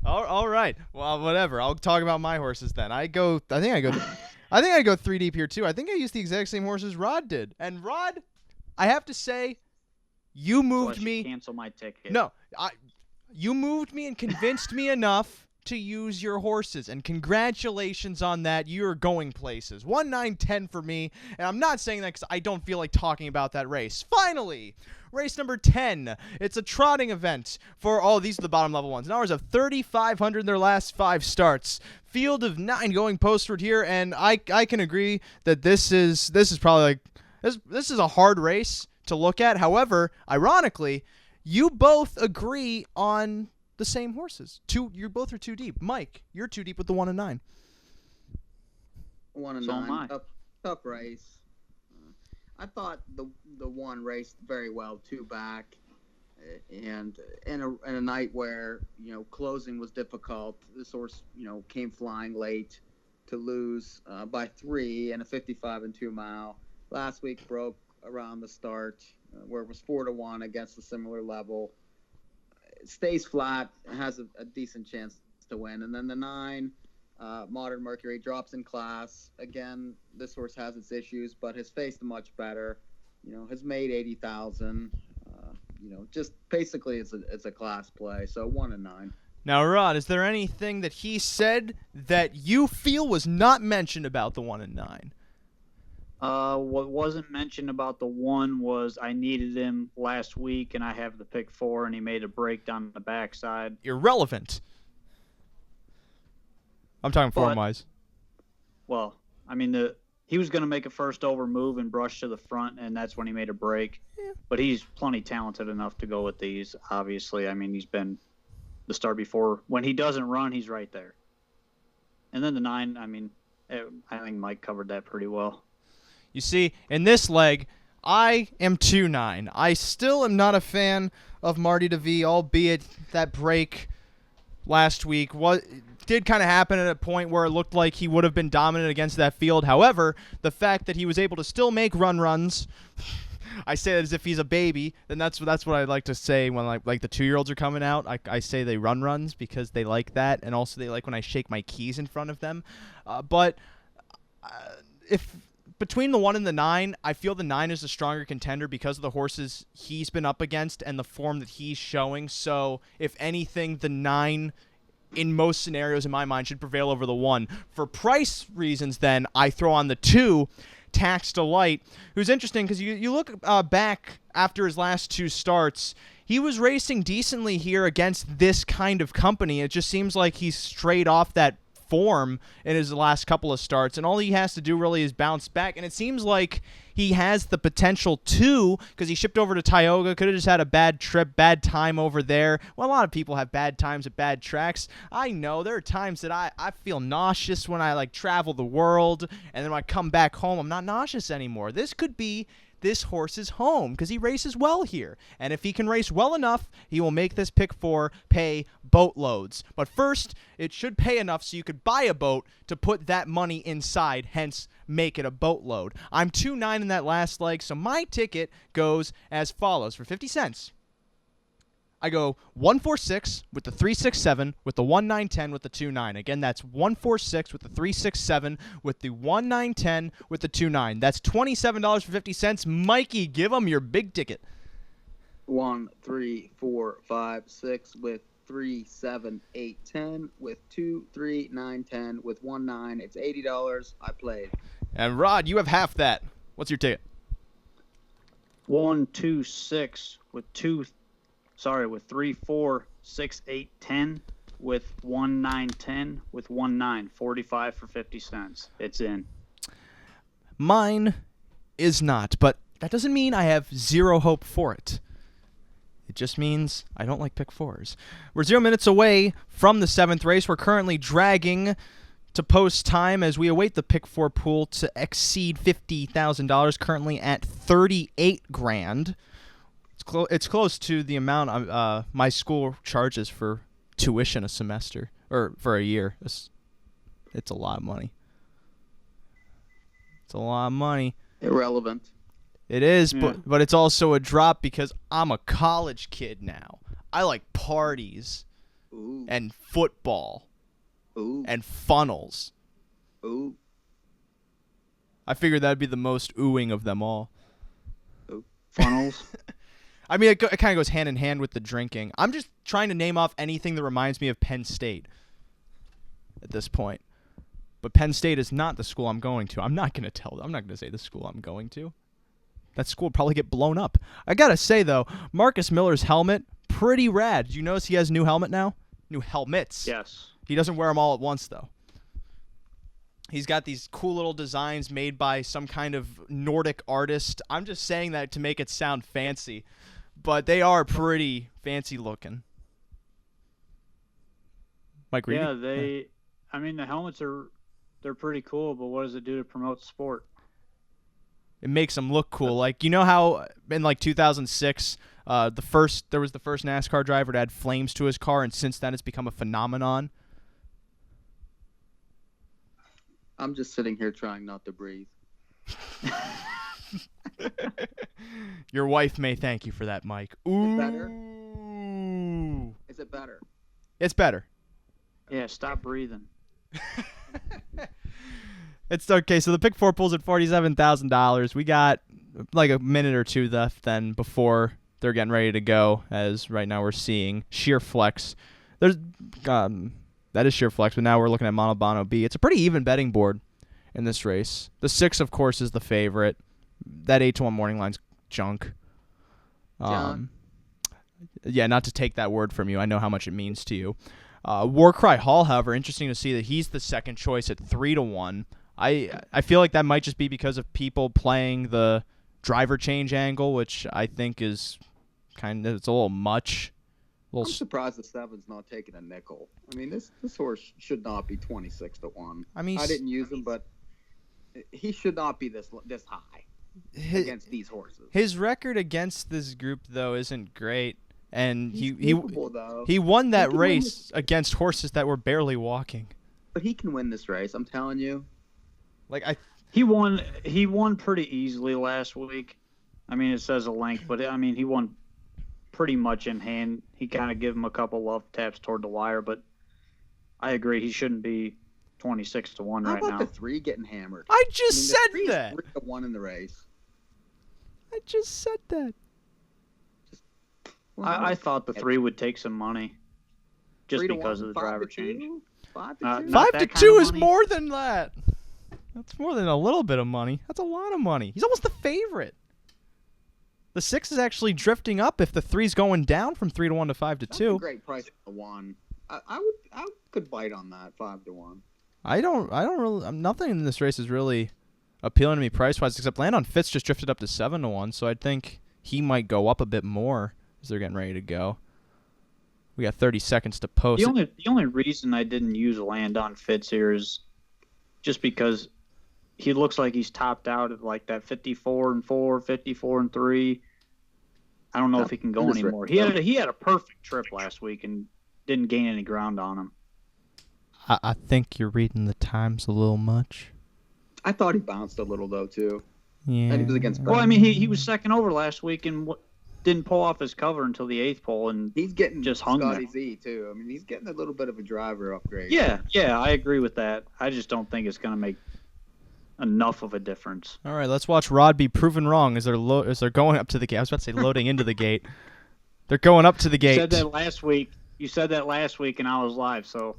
All right. Well, whatever. I'll talk about my horses then. I think I go 3 deep here too. I think I used the exact same horses Rod did. And Rod, I have to say, you moved me. Cancel my ticket. No, you moved me and convinced me enough to use your horses, and congratulations on that. You're going places. 1, 9, 10 for me, and I'm not saying that because I don't feel like talking about that race. Finally, race number 10. It's a trotting event for these are the bottom level ones. An hours of 3,500 in their last 5 starts. Field of 9 going postward here, and I can agree that this is probably like this is a hard race to look at. However, ironically, you both agree on the same horses. You both are 2 deep. Mike, you're 2 deep with the 1 and 9. 1 and So 9. Tough race. I thought the 1 raced very well, 2 back, and in a night where closing was difficult. This horse came flying late to lose by 3 in a 55 and 2 mile. Last week broke around the start where it was 4-1 against a similar level. It stays flat, has a decent chance to win. And then the 9, Modern Mercury, drops in class. Again, this horse has its issues, but has faced much better. Has made 80,000. Just basically it's a class play. So 1 and 9. Now, Rod, is there anything that he said that you feel was not mentioned about the 1 and 9? What wasn't mentioned about the 1 was I needed him last week, and I have the pick 4, and he made a break down the backside. Irrelevant. I'm talking form-wise. Well, I mean, he was going to make a first over move and brush to the front, and that's when he made a break. Yeah. But he's plenty talented enough to go with these, obviously. I mean, he's been the star before. When he doesn't run, he's right there. And then the 9, I mean, I think Mike covered that pretty well. You see, in this leg, I am 2-9. I still am not a fan of Marty DeVee, albeit that break last week did kind of happen at a point where it looked like he would have been dominant against that field. However, the fact that he was able to still make runs, I say that as if he's a baby, and that's what I like to say when like the 2-year-olds are coming out. I say they runs because they like that, and also they like when I shake my keys in front of them. But if between the 1 and the 9, I feel the 9 is a stronger contender because of the horses he's been up against and the form that he's showing. So, if anything, the 9, in most scenarios in my mind, should prevail over the 1. For price reasons, then, I throw on the 2, Tax Delight, who's interesting because you look back after his last 2 starts, he was racing decently here against this kind of company. It just seems like he's strayed off that form in his last couple of starts, and all he has to do really is bounce back, and it seems like he has the potential to, because he shipped over to Tioga, could have just had a bad trip, bad time over there. Well, a lot of people have bad times at bad tracks. I know there are times that I feel nauseous when I travel the world, and then when I come back home, I'm not nauseous anymore. This could be this horse's home because he races well here. And if he can race well enough, he will make this pick 4 pay boatloads. But first, it should pay enough so you could buy a boat to put that money inside, hence make it a boatload. I'm 2-9 in that last leg, so my ticket goes as follows. For 50 cents, I go 1-4-6 with the 3-6-7 with the 1-9-10 with the 2-9. Again, that's 1-4-6 with the 3-6-7 with the 1-9-10 with the 2-9. That's $27 for 50 cents. Mikey, give them your big ticket. 1, 3, 4, 5, 6 with 3, 7, 8, 10 with 2, 3, 9, 10 with 1, 9. It's $80. I played. And Rod, you have half that. What's your ticket? 1, 2, 6 with 3, 4, 6, 8, 10 with 1, 9, 10 with 1, 9. 45 for 50 cents. It's in. Mine is not, but that doesn't mean I have zero hope for it. It just means I don't like pick 4s. We're 0 minutes away from the 7th race. We're currently dragging to post time as we await the pick 4 pool to exceed $50,000, currently at $38,000. It's close to the amount my school charges for tuition a semester, or for a year. It's a lot of money. It's a lot of money. Irrelevant. It is, but it's also a drop because I'm a college kid now. I like parties. Ooh. And football. Ooh. And funnels. Ooh. I figured that'd be the most oohing of them all. Ooh. Funnels. I mean, it kind of goes hand in hand with the drinking. I'm just trying to name off anything that reminds me of Penn State at this point. But Penn State is not the school I'm going to. I'm not going to say the school I'm going to. That school will probably get blown up. I got to say, though, Marcus Miller's helmet, pretty rad. Did you notice he has a new helmet now? New helmets. Yes. He doesn't wear them all at once, though. He's got these cool little designs made by some kind of Nordic artist. I'm just saying that to make it sound fancy. But they are pretty fancy looking. Mike Reedy? Yeah, I mean, the helmets they're pretty cool, but what does it do to promote sport? It makes them look cool. Like, you know how in 2006, there was the first NASCAR driver that had flames to his car, and since then it's become a phenomenon? I'm just sitting here trying not to breathe. Your wife may thank you for that, Mike. Ooh. Is it better? Is it better? It's better. Yeah, stop breathing. It's okay. So the pick 4 pulls at $47,000. We got like a minute or two left then before they're getting ready to go, as right now we're seeing Sheer Flex, There's that is sheer flex, but now we're looking at Mono Bono B. It's a pretty even betting board in this race. The 6, of course, is the favorite. That 8-1 morning line's junk. Yeah, not to take that word from you. I know how much it means to you. Warcry Hall, however, interesting to see that he's the second choice at 3-1. I feel like that might just be because of people playing the driver change angle, which I think is it's a little much. I'm surprised the 7's not taking a nickel. I mean, this horse should not be 26-1. I mean, I didn't use him, but he should not be this high against these horses. His record against this group, though, isn't great, and he won that race against horses that were barely walking. But he can win this race, I'm telling you. He won pretty easily last week. I mean, it says a length, but I mean, he won pretty much in hand. He kind of gave him a couple love taps toward the wire, but I agree he shouldn't be 26-1 right now. How about the 3 getting hammered? I said that. 3-1 in the race. I just said that. I thought the 3 would take some money just because of the driver change. 5-2? 5-2 is more than that. That's more than a little bit of money. That's a lot of money. He's almost the favorite. The 6 is actually drifting up if the 3's going down from 3-1 to 5-2. That's a great price for 1. I could bite on that 5-1. I don't really. Nothing in this race is really appealing to me price wise, except Land on Fitz just drifted up to 7-1. So I'd think he might go up a bit more as they're getting ready to go. We got 30 seconds to post. The only reason I didn't use Land on Fitz here is just because he looks like he's topped out at like that 54-4, 54-3. I don't know if he can go anymore. He had a perfect trip last week and didn't gain any ground on him. I think you're reading the Times a little much. I thought he bounced a little though too. Yeah. And he was against. Well, I mean, he was second over last week and didn't pull off his cover until the 8th pole, and he's getting just hung Scotty there. Z too. I mean, he's getting a little bit of a driver upgrade. Yeah, I agree with that. I just don't think it's going to make enough of a difference. All right, let's watch Rod be proven wrong as they're going up to the gate. I was about to say loading into the gate. They're going up to the gate. You said that last week, and I was live, so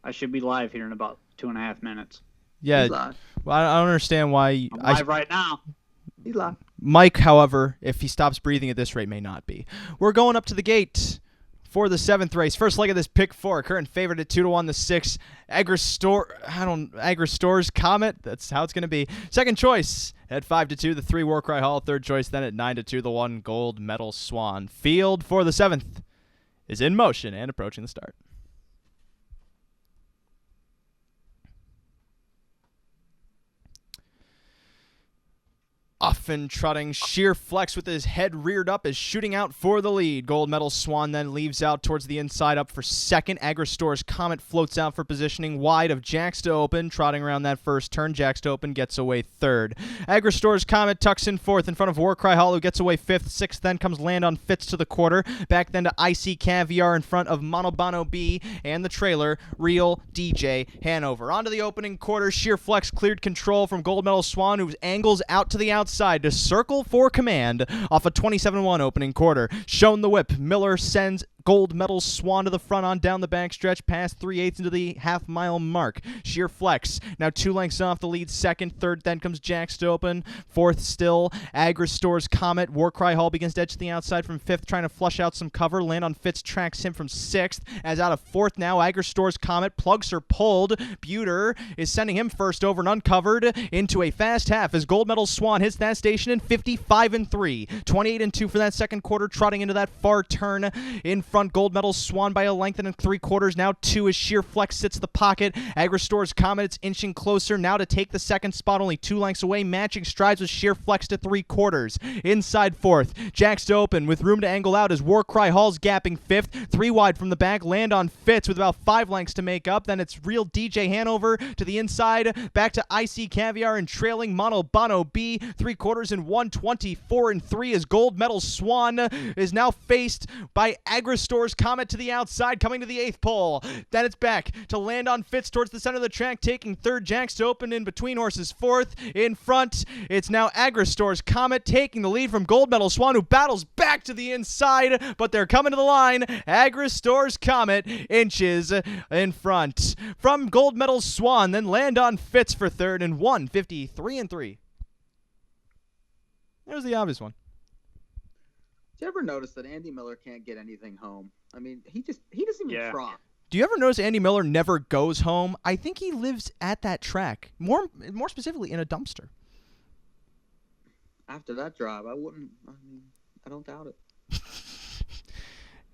I should be live here in about 2.5 minutes. Yeah, well, I don't understand why. I'm live right now. He's live. Mike, however, if he stops breathing at this rate, may not be. We're going up to the gate for the 7th race. First leg of this pick 4. Current favorite at 2-1. The 6. Agristore's Comet. That's how it's going to be. Second choice at 5-2. The 3. Warcry Hall. Third choice then at 9-2. The 1. Gold Medal Swan. Field for the 7th is in motion and approaching the start. Often trotting sheer flex with his head reared up is shooting out for the lead. Gold Medal Swan then leaves out towards the inside up for second. Agristore's Comet floats out for positioning wide of Jacks to Open. Trotting around that first turn, Jacks to Open gets away third. Agristore's Comet tucks in fourth in front of Warcry Hall, who gets away fifth. Sixth then comes Land on Fitz to the quarter. Back then to Icy Caviar in front of Monobono B and the trailer, Real DJ Hanover. Onto the opening quarter, sheer flex cleared control from Gold Medal Swan, who angles out to the outside to circle for command off a 27-1 opening quarter. Shown the whip, Miller sends Gold Medal Swan to the front on down the backstretch, past 3/8 into the half-mile mark. Sheer flex, now 2 lengths off the lead. Second, third, then comes Jacks to Open. Fourth still, Agristore's Comet. Warcry Hall begins to edge to the outside from fifth, trying to flush out some cover. Land on Fitz tracks him from sixth. As out of fourth now, Agristore's Comet. Plugs are pulled. Buter is sending him first over and uncovered into a fast half as Gold Medal Swan hits that station in 55-3. 28-2 for that second quarter, trotting into that far turn in front. Gold Medal Swan by a length and 3/4. Now 2 as sheer flex sits the pocket. Agristore's Comet, it's inching closer now to take the second spot, only 2 lengths away. Matching strides with sheer flex to 3/4. Inside fourth, Jacks to Open with room to angle out as Warcry Hall's gapping fifth. 3 wide from the back, Land on Fitz with about 5 lengths to make up. Then it's Real DJ Hanover to the inside, back to Icy Caviar and trailing Monobono B. 3/4 and 124-3 as Gold Medal Swan is now faced by Agristore's Agristore's Comet to the outside, coming to the 8th pole. Then it's back to land on Fitz towards the center of the track, taking 3rd. Janks to open in between horses. 4th in front. It's now Agristore's Comet taking the lead from Gold Medal Swan, who battles back to the inside, but they're coming to the line. Agristore's Comet inches in front from Gold Medal Swan, then land on Fitz for 3rd and 1:53.3. That was the obvious one. Did you ever notice that Andy Miller can't get anything home? I mean, he doesn't even try. Do you ever notice Andy Miller never goes home? I think he lives at that track, more specifically in a dumpster. After that drive, I don't doubt it.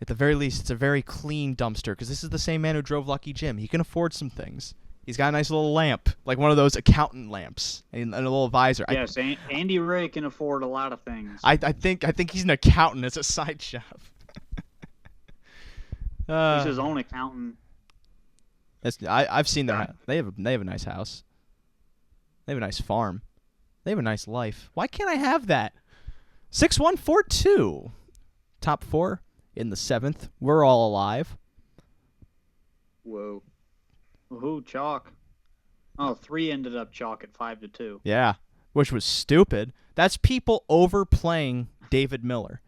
At the very least, it's a very clean dumpster, because this is the same man who drove Lucky Jim. He can afford some things. He's got a nice little lamp, like one of those accountant lamps, and a little visor. Yes, Andy Ray can afford a lot of things. I think he's an accountant as a side job. He's his own accountant. I've seen their. They have a nice house. They have a nice farm. They have a nice life. Why can't I have that? 6142. Top 4 in the 7th. We're all alive. Whoa. Woohoo, chalk. Oh, 3 ended up chalk at 5-2. Yeah, which was stupid. That's people overplaying David Miller,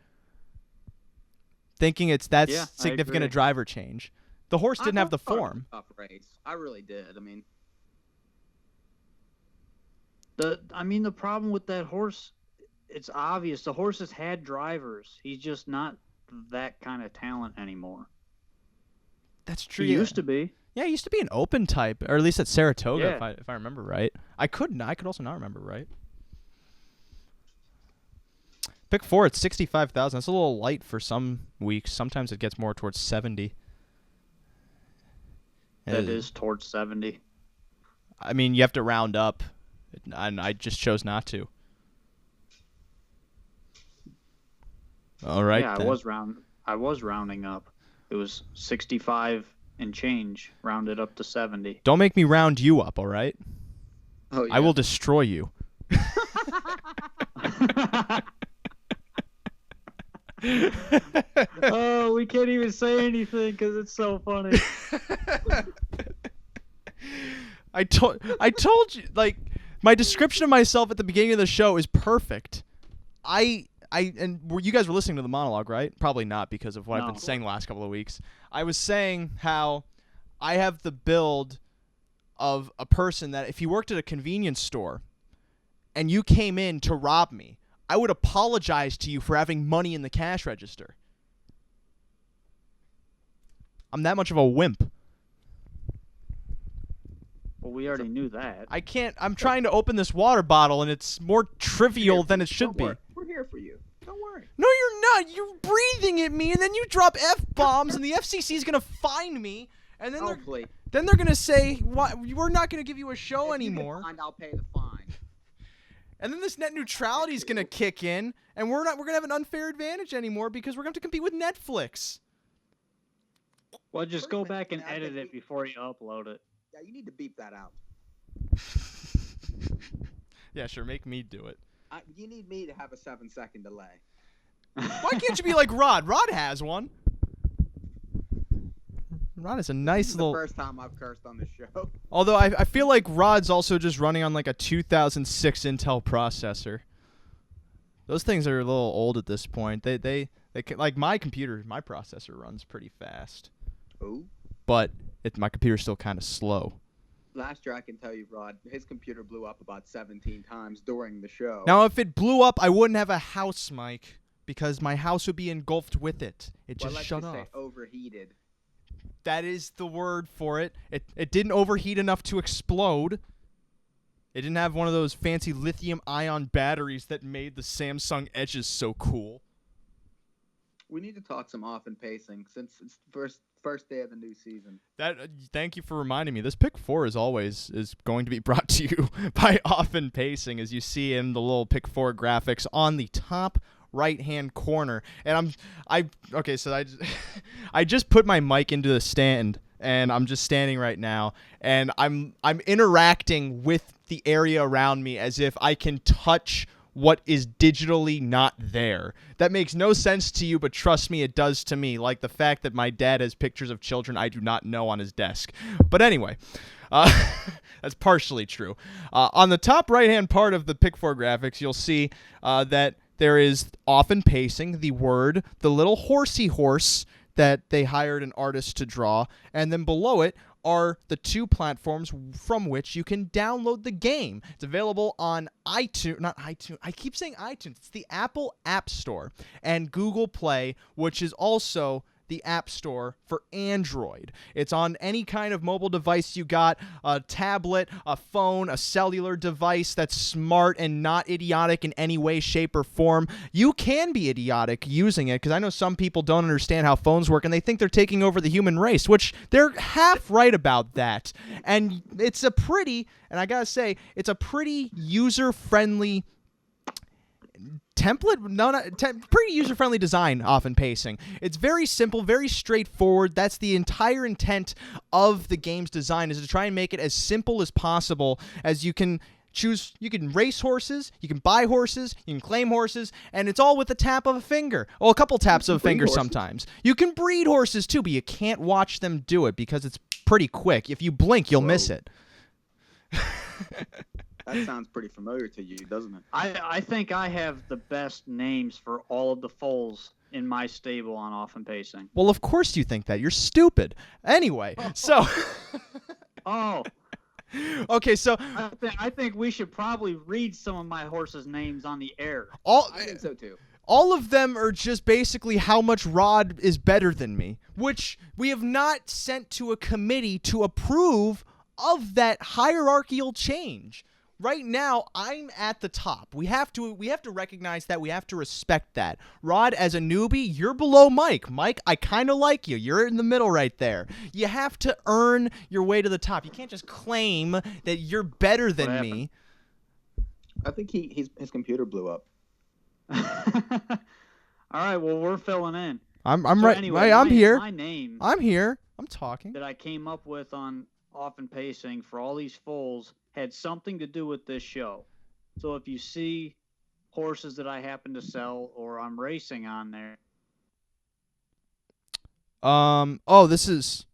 thinking that's significant a driver change. The horse didn't have the form. Tough race. I really did. I mean, the problem with that horse, it's obvious. The horse has had drivers. He's just not that kind of talent anymore. That's true. He used to be. Yeah, he used to be an open type, or at least at Saratoga, if I remember right. I could also not remember right. Pick 4 at 65,000. That's a little light for some weeks. Sometimes it gets more towards 70. That is towards 70. I mean, you have to round up, and I just chose not to. All right. Yeah, then. I was rounding up. It was 65 and change, rounded up to 70. Don't make me round you up, all right? Oh, yeah. I will destroy you. Oh, we can't even say anything because it's so funny. I told you, like, my description of myself at the beginning of the show is perfect. You guys were listening to the monologue, right? Probably not, because of what I've been saying the last couple of weeks. I was saying how I have the build of a person that if he worked at a convenience store and you came in to rob me, I would apologize to you for having money in the cash register. I'm that much of a wimp. Well, we already knew that. I can't. I'm trying to open this water bottle, and it's more trivial than it should be. We're here for you. Don't worry. No, you're not. You're breathing at me, and then you drop F-bombs, and the FCC is going to fine me, and then they're going to say, we're not going to give you a show anymore. If you get fined, I'll pay the fine. And then this net neutrality is going to kick in, and we're going to have an unfair advantage anymore because we're going to have to compete with Netflix. Well, just go back and edit it before you upload it. Yeah, you need to beep that out. Yeah, sure. Make me do it. You need me to have a 7-second delay. Why can't you be like Rod? Rod has one. Rod is a nice little... the first time I've cursed on this show. Although I feel like Rod's also just running on like a 2006 Intel processor. Those things are a little old at this point. They can, like my processor runs pretty fast. Oh. But my computer's still kind of slow. Last year, I can tell you, Rod, his computer blew up about 17 times during the show. Now, if it blew up, I wouldn't have a house mic because my house would be engulfed with it. It just shut off. Say overheated. That is the word for it. It didn't overheat enough to explode. It didn't have one of those fancy lithium-ion batteries that made the Samsung Edges so cool. We need to talk some off and pacing since it's first day of the new season. Thank you for reminding me. This pick 4 is going to be brought to you by Off and Pacing, as you see in the little pick 4 graphics on the top right-hand corner. And I just put my mic into the stand, and I'm just standing right now, and I'm interacting with the area around me as if I can touch what is digitally not there. That makes no sense to you, but trust me, it does to me. Like the fact that my dad has pictures of children I do not know on his desk. But anyway, that's partially true. On the top right-hand part of the Pick 4 graphics, you'll see that there is often pacing, the word, the little horsey horse that they hired an artist to draw, and then below it are the 2 platforms from which you can download the game. It's available on not iTunes. I keep saying iTunes. It's the Apple App Store and Google Play, which is also the App Store for Android. It's on any kind of mobile device you got, a tablet, a phone, a cellular device that's smart and not idiotic in any way, shape, or form. You can be idiotic using it, because I know some people don't understand how phones work and they think they're taking over the human race, which they're half right about that. And it's a pretty, and I gotta say, it's a pretty user-friendly pretty user-friendly design, often pacing. It's very simple, very straightforward. That's the entire intent of the game's design, is to try and make it as simple as possible, as you can choose. You can race horses, you can buy horses, you can claim horses, and it's all with the tap of a finger. Well, a couple taps of a finger sometimes. You can breed horses too, but you can't watch them do it because it's pretty quick. If you blink, you'll miss it. That sounds pretty familiar to you, doesn't it? I think I have the best names for all of the foals in my stable on Often Pacing. Well, of course you think that. You're stupid. Anyway, so... Oh. Okay, so... I think we should probably read some of my horses' names on the air. I think so, too. All of them are just basically how much Rod is better than me, which we have not sent to a committee to approve of that hierarchical change. Right now, I'm at the top. We have to recognize that. We have to respect that. Rod, as a newbie, you're below Mike. Mike, I kind of like you. You're in the middle right there. You have to earn your way to the top. You can't just claim that you're better than me. I think his computer blew up. All right, well, we're filling in. I'm so right. Anyway, I'm here. My name. I'm here. I'm talking. That I came up with on Often Pacing for all these foals had something to do with this show. So if you see horses that I happen to sell or I'm racing on there. This is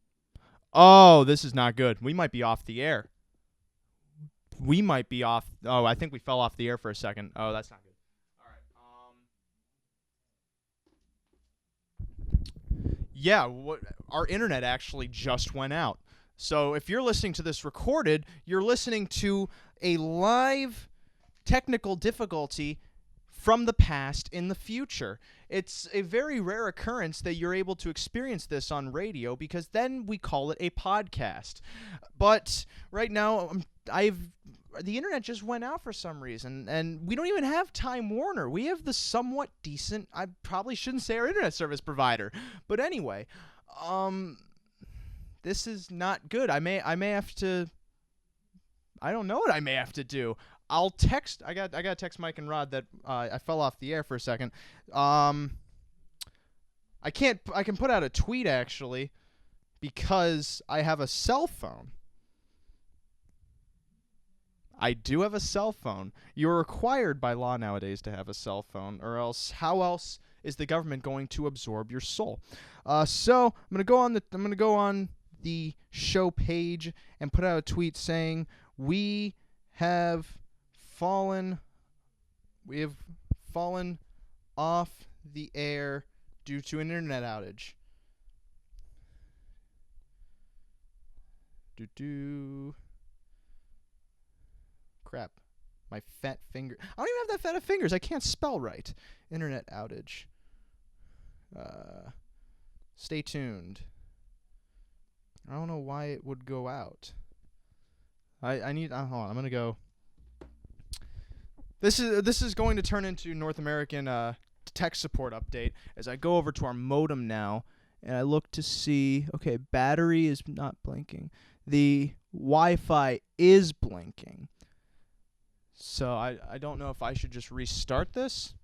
not good. We might be off the air. We might be off. Oh, I think we fell off the air for a second. Oh, that's not good. All right. Yeah, our internet actually just went out. So if you're listening to this recorded, you're listening to a live technical difficulty from the past in the future. It's a very rare occurrence that you're able to experience this on radio, because then we call it a podcast. But right now, the internet just went out for some reason, and we don't even have Time Warner. We have the somewhat decent, I probably shouldn't say our internet service provider, but anyway, this is not good. I may have to. I don't know what I may have to do. I'll text. I got to text Mike and Rod that I fell off the air for a second. I can put out a tweet actually, because I have a cell phone. I do have a cell phone. You're required by law nowadays to have a cell phone, or else how else is the government going to absorb your soul? So I'm gonna go on the show page and put out a tweet saying we have fallen off the air due to an internet outage. Crap. My fat finger. I don't even have that fat of fingers. I can't spell right. Internet outage. Stay tuned. I don't know why it would go out. I need. Hold on. I'm gonna go. This is going to turn into North American tech support update as I go over to our modem now, and I look to see. Okay, battery is not blinking. The Wi-Fi is blinking. So I don't know if I should just restart this,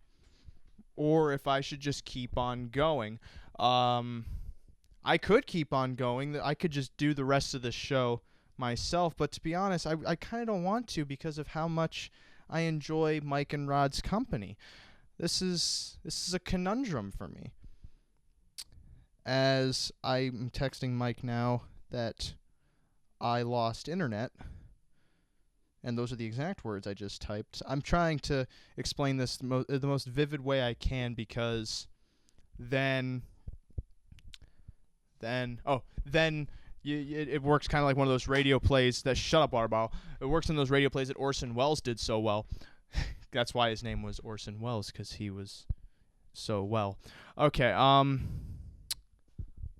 or if I should just keep on going. I could keep on going. I could just do the rest of the show myself, but to be honest, I kind of don't want to, because of how much I enjoy Mike and Rod's company. This is a conundrum for me. As I'm texting Mike now that I lost internet, and those are the exact words I just typed. I'm trying to explain this the most vivid way I can, because then it works kind of like one of those radio plays that shut up water bottle. It works in those radio plays that Orson Welles did so well. That's why his name was Orson Welles, because he was so well. Okay,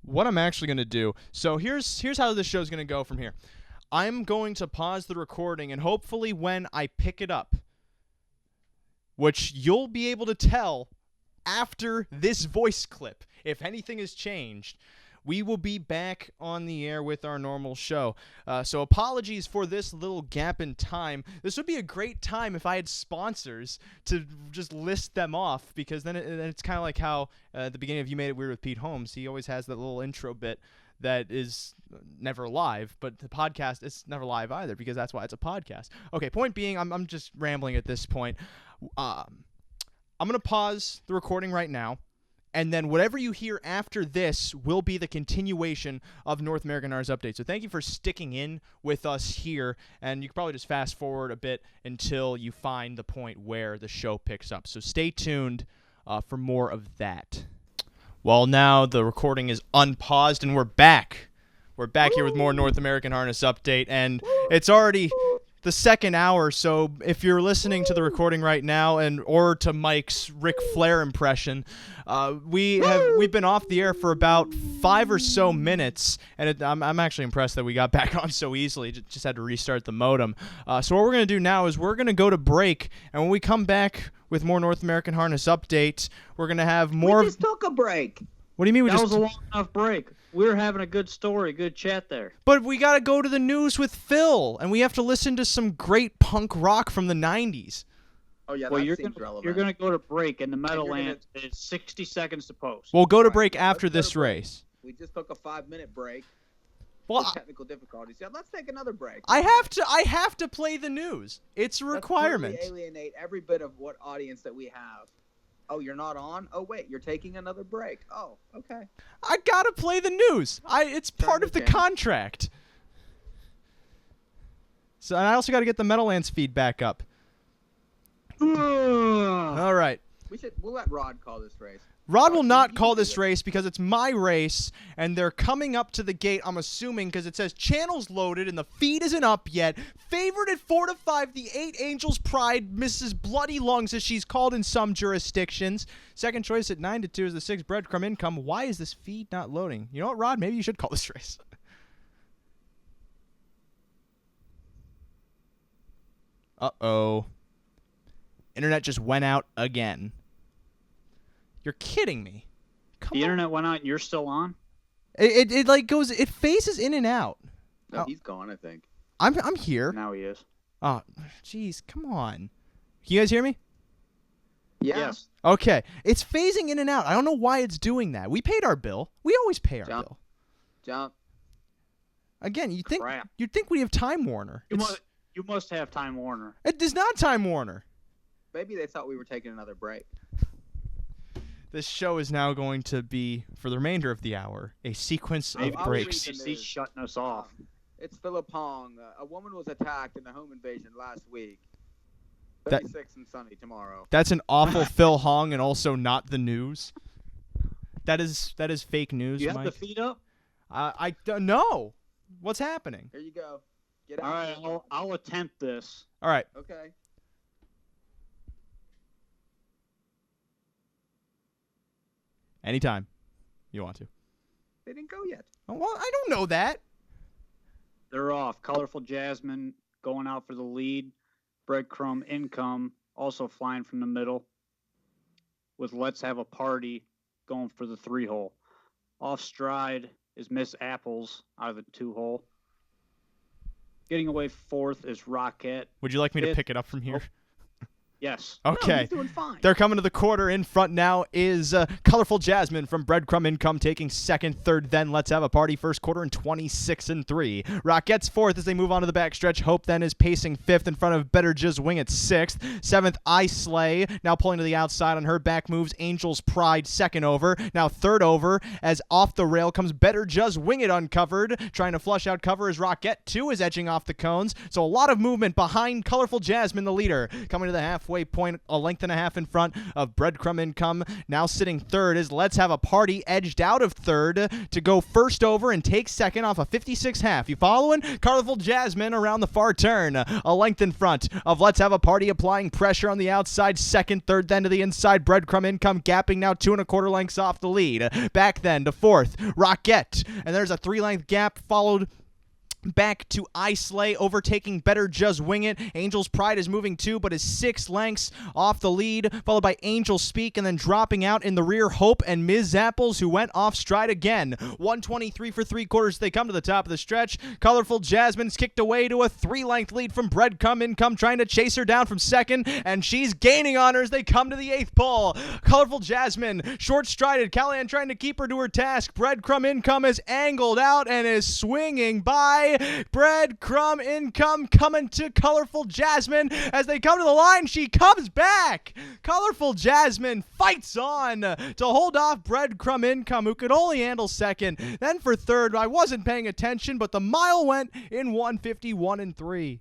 what I'm actually going to do. So here's how this show's going to go from here. I'm going to pause the recording, and hopefully when I pick it up, which you'll be able to tell after this voice clip, if anything has changed, we will be back on the air with our normal show. So apologies for this little gap in time. This would be a great time if I had sponsors to just list them off, because then it's kind of like how at the beginning of You Made It Weird with Pete Holmes, he always has that little intro bit that is never live, but the podcast is never live either, because that's why it's a podcast. Okay, point being, I'm just rambling at this point. I'm going to pause the recording right now. And then whatever you hear after this will be the continuation of North American Ars Update. So thank you for sticking in with us here. And you can probably just fast forward a bit until you find the point where the show picks up. So stay tuned for more of that. Well, now the recording is unpaused and we're back. We're back here with more North American Harness Update. And it's already the second hour, so if you're listening to the recording right now or to Mike's Ric Flair impression, we've been off the air for about 5 or so minutes, and I'm actually impressed that we got back on so easily. Just had to restart the modem. So what we're going to do now is we're going to go to break, and when we come back with more North American Harness Update, we're going to have more. We just took a break. What do you mean? That was a long enough break. We were having a good story, good chat there. But we got to go to the news with Phil, and we have to listen to some great punk rock from the 90s. Oh, yeah, Well, that you're seems gonna, relevant. you're going to go to break, and the Meadowlands is 60 seconds to post. We'll go to Right, break let's after go to this break. race. We just took a 5-minute break. Well, With technical difficulties. Yeah, let's take another break. I have to play the news. It's a Let's requirement. totally alienate every bit of what audience that we have. Oh, you're not on? Oh, wait, you're taking another break. Oh, okay. I gotta play the news. It's part of the Okay. contract. So and I also got to get the Meadowlands feed back up. All right. We'll let Rod call this race. Rod will not call this race because it's my race, and they're coming up to the gate, I'm assuming, because it says channels loaded and the feed isn't up yet. Favored at 4-5, the 8 Angels Pride, Mrs. Bloody Lungs, as she's called in some jurisdictions. Second choice at 9-2 is the 6 Breadcrumb Income. Why is this feed not loading? You know what, Rod? Maybe you should call this race. Uh-oh. Internet just went out again. You're kidding me. Come The on. internet went out and you're still on? It like goes, it phases in and out. No, Oh. he's gone, I think. I'm here. Now he is. Oh, jeez, come on. Can you guys hear me? Yeah. Yes. Okay, it's phasing in and out. I don't know why it's doing that. We paid our bill. We always pay our Jump. bill. Jump. Again, you'd think Crap. we have Time Warner. You must have Time Warner. It is not Time Warner. Maybe they thought we were taking another break. This show is now going to be, for the remainder of the hour, a sequence of I'll breaks. read the He's news. shutting us off. It's Philip Hong. A woman was attacked in a home invasion last week. That- 36 and sunny tomorrow. That's an awful Phil Hong and also not the news. That is fake news, You have Mike. the feed up? I don't know. What's happening? Here you go. Get All out. right, I'll attempt this. All right. Okay. Anytime you want to. They didn't go yet. Oh, well, I don't know that. They're off. Colorful Jasmine going out for the lead. Breadcrumb Income also flying from the middle. With Let's Have a Party going for the 3-hole. Off stride is Miss Apples out of the 2-hole. Getting away fourth is Rocket. Would you like me to Fifth. pick it up from here? Yes. Okay. No, he's doing fine. They're coming to the quarter. In front now is Colorful Jasmine from Breadcrumb Income taking second, third, then Let's Have a Party first quarter in 26-3. Rockette's fourth as they move on to the backstretch. Hope then is pacing fifth in front of Better Just Wing at sixth. Seventh, I Slay now pulling to the outside on her back moves. Angel's Pride second over. Now third over as off the rail comes Better Just Wing It uncovered. Trying to flush out cover as Rockette 2 is edging off the cones. So a lot of movement behind Colorful Jasmine, the leader. Coming to the halfway point, a length and a half in front of Breadcrumb Income. Now sitting third is Let's Have a Party, edged out of third to go first over and take second off a 56.5. You following? Colorful Jasmine around the far turn. A length in front of Let's Have a Party, applying pressure on the outside. Second, third, then to the inside. Breadcrumb Income gapping now 2 1/4 lengths off the lead. Back then to fourth, Rockette. And there's a 3-length gap followed back to I Slay, overtaking Better Just Wing It. Angel's Pride is moving too, but is 6 lengths off the lead, followed by Angel Speak, and then dropping out in the rear, Hope and Ms. Apples, who went off stride again. 1:23 for 3/4. They come to the top of the stretch. Colorful Jasmine's kicked away to a 3-length lead from Breadcrumb Income, trying to chase her down from second, and she's gaining on her as they come to the 8th pole. Colorful Jasmine, short-strided. Callahan trying to keep her to her task. Breadcrumb Income is angled out and is swinging by. Breadcrumb Income coming to Colorful Jasmine as they come to the line. She comes back. Colorful Jasmine fights on to hold off Breadcrumb Income, who could only handle second. Then for third, I wasn't paying attention, but the mile went in 1:51-3.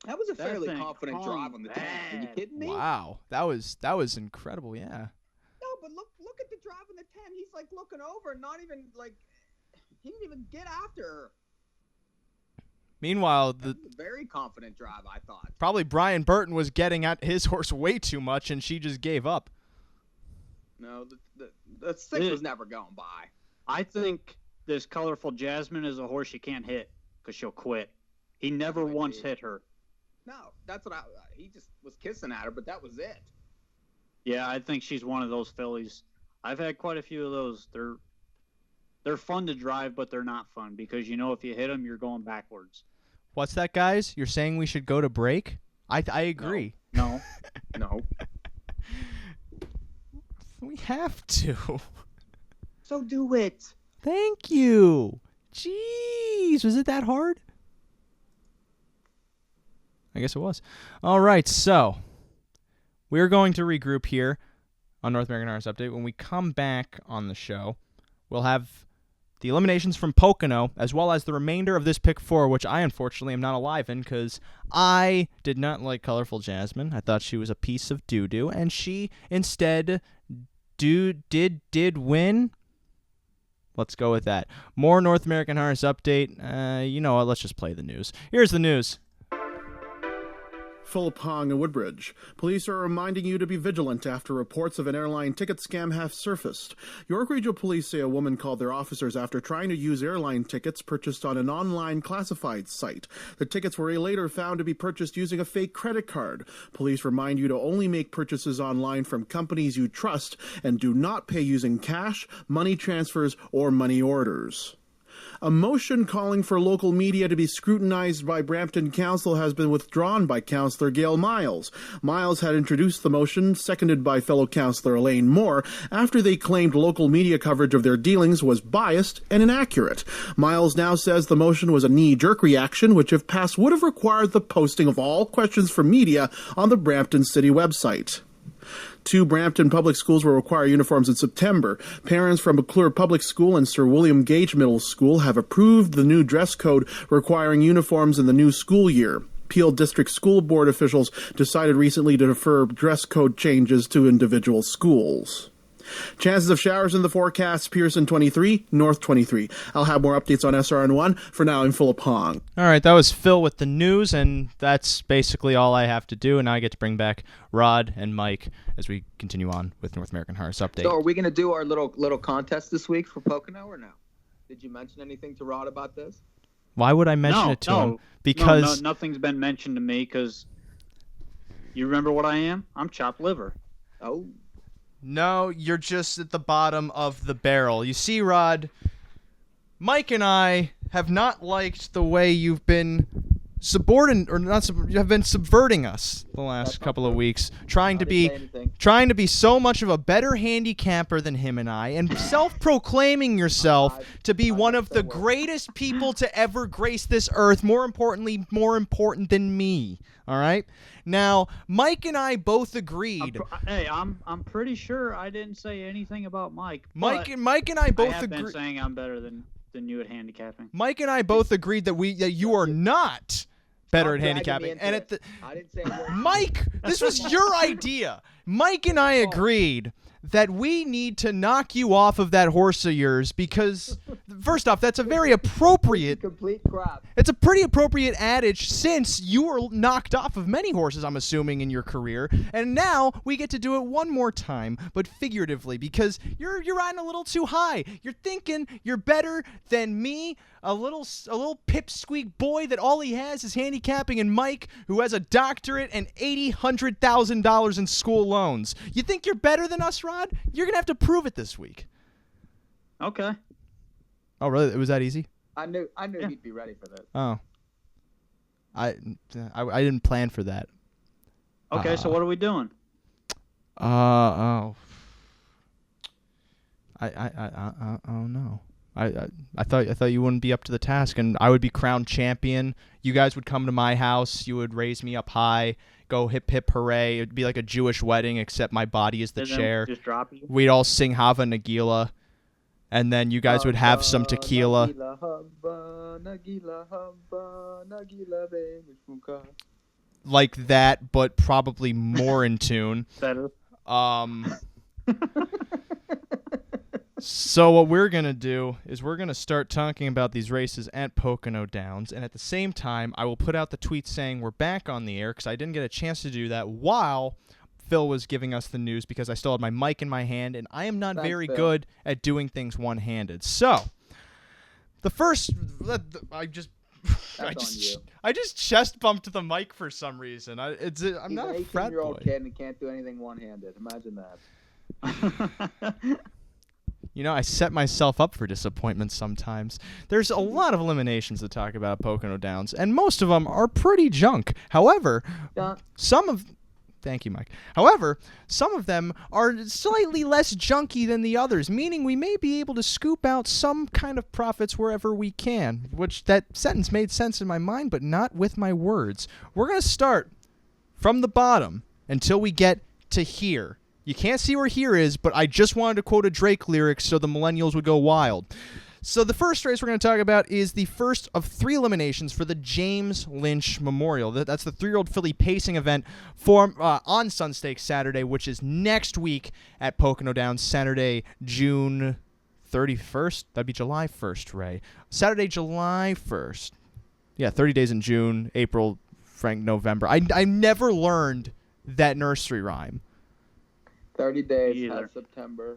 That was a fairly confident drive on the 10. Are you kidding me? Wow, that was incredible. Yeah. No, but look at the drive on the 10. He's like looking over, not even like. He didn't even get after her. Meanwhile, very confident drive, I thought. Probably Brian Burton was getting at his horse way too much, and she just gave up. No, the 6 was never going by. I think this Colorful Jasmine is a horse you can't hit because she'll quit. He never once hit her. No, that's what he just was kissing at her, but that was it. Yeah, I think she's one of those fillies. I've had quite a few of those. They're fun to drive, but they're not fun because, if you hit them, you're going backwards. What's that, guys? You're saying we should go to break? I agree. No. No. We have to. So do it. Thank you. Jeez, was it that hard? I guess it was. All right, so we're going to regroup here on North American Horse Update. When we come back on the show, we'll have the eliminations from Pocono, as well as the remainder of this pick 4, which I unfortunately am not alive in because I did not like Colorful Jasmine. I thought she was a piece of doo-doo, and she instead did win. Let's go with that. More North American Harness Update. You know what? Let's just play the news. Here's the news. Philip Hong and Woodbridge. Police are reminding you to be vigilant after reports of an airline ticket scam have surfaced. York Regional Police say a woman called their officers after trying to use airline tickets purchased on an online classified site. The tickets were later found to be purchased using a fake credit card. Police remind you to only make purchases online from companies you trust and do not pay using cash, money transfers, or money orders. A motion calling for local media to be scrutinized by Brampton Council has been withdrawn by Councillor Gail Miles. Miles had introduced the motion, seconded by fellow Councillor Elaine Moore, after they claimed local media coverage of their dealings was biased and inaccurate. Miles now says the motion was a knee-jerk reaction, which if passed would have required the posting of all questions from media on the Brampton City website. 2 Brampton public schools will require uniforms in September. Parents from McClure Public School and Sir William Gage Middle School have approved the new dress code requiring uniforms in the new school year. Peel District School Board officials decided recently to defer dress code changes to individual schools. Chances of showers in the forecast, Pearson 23, North 23. I'll have more updates on SRN1. For now, I'm Philip Hong. All right, that was Phil with the news, and that's basically all I have to do, and now I get to bring back Rod and Mike as we continue on with North American Harness Update. So are we going to do our little contest this week for Pocono or no? Did you mention anything to Rod about this? Why would I mention it to him? Because nothing's been mentioned to me because you remember what I am? I'm chopped liver. Oh. No, you're just at the bottom of the barrel. You see, Rod, Mike and I have not liked the way you've been have been subverting us the last couple of weeks, trying to be so much of a better handicapper than him and I, and self-proclaiming yourself to be one of the greatest people to ever grace this earth. More importantly, more important than me. All right. Now, Mike and I both agreed. I'm pretty sure I didn't say anything about Mike. Mike and I both have agreed. been saying I'm better than you at handicapping. Mike and I both agreed that you are not better at handicapping. And I didn't say a word. Mike, this was your idea. Mike and I agreed that we need to knock you off of that horse of yours because, first off, that's a very appropriate... Complete crap. It's a pretty appropriate adage since you were knocked off of many horses, I'm assuming, in your career. And now we get to do it one more time, but figuratively, because you're riding a little too high. You're thinking you're better than me, a little pipsqueak boy that all he has is handicapping, and Mike, who has a doctorate and $100,000 in school loans. You think you're better than us, Rod? You're gonna have to prove it this week. Okay. Oh, really? It was that easy? I knew he'd be ready for this. Oh. I didn't plan for that. Okay, so what are we doing? Oh. I don't know. I thought you wouldn't be up to the task, and I would be crowned champion. You guys would come to my house. You would raise me up high, go hip hip hooray. It'd be like a Jewish wedding, except my body is the And then chair. just drop you? We'd all sing Hava Nagila, and then you guys would have some tequila. Like that, but probably more in tune. Better. So what we're going to do is we're going to start talking about these races at Pocono Downs, and at the same time, I will put out the tweet saying we're back on the air because I didn't get a chance to do that while Phil was giving us the news because I still had my mic in my hand, and I am not very good at doing things one-handed. So, the first... I just chest bumped the mic for some reason. I'm not a frat boy. 18-year-old kid and can't do anything one-handed. Imagine that. You know, I set myself up for disappointment sometimes. There's a lot of eliminations to talk about at Pocono Downs, and most of them are pretty junk. However, Thank you, Mike. However, some of them are slightly less junky than the others, meaning we may be able to scoop out some kind of profits wherever we can, which that sentence made sense in my mind, but not with my words. We're going to start from the bottom until we get to here. You can't see where here is, but I just wanted to quote a Drake lyric so the millennials would go wild. So the first race we're going to talk about is the first of 3 eliminations for the James Lynch Memorial. That's the 3-year-old filly pacing event on Sun Stakes Saturday, which is next week at Pocono Downs, Saturday, June 31st. That'd be July 1st, Ray. Saturday, July 1st. Yeah, 30 days in June, April, November. I never learned that nursery rhyme. 30 days has September.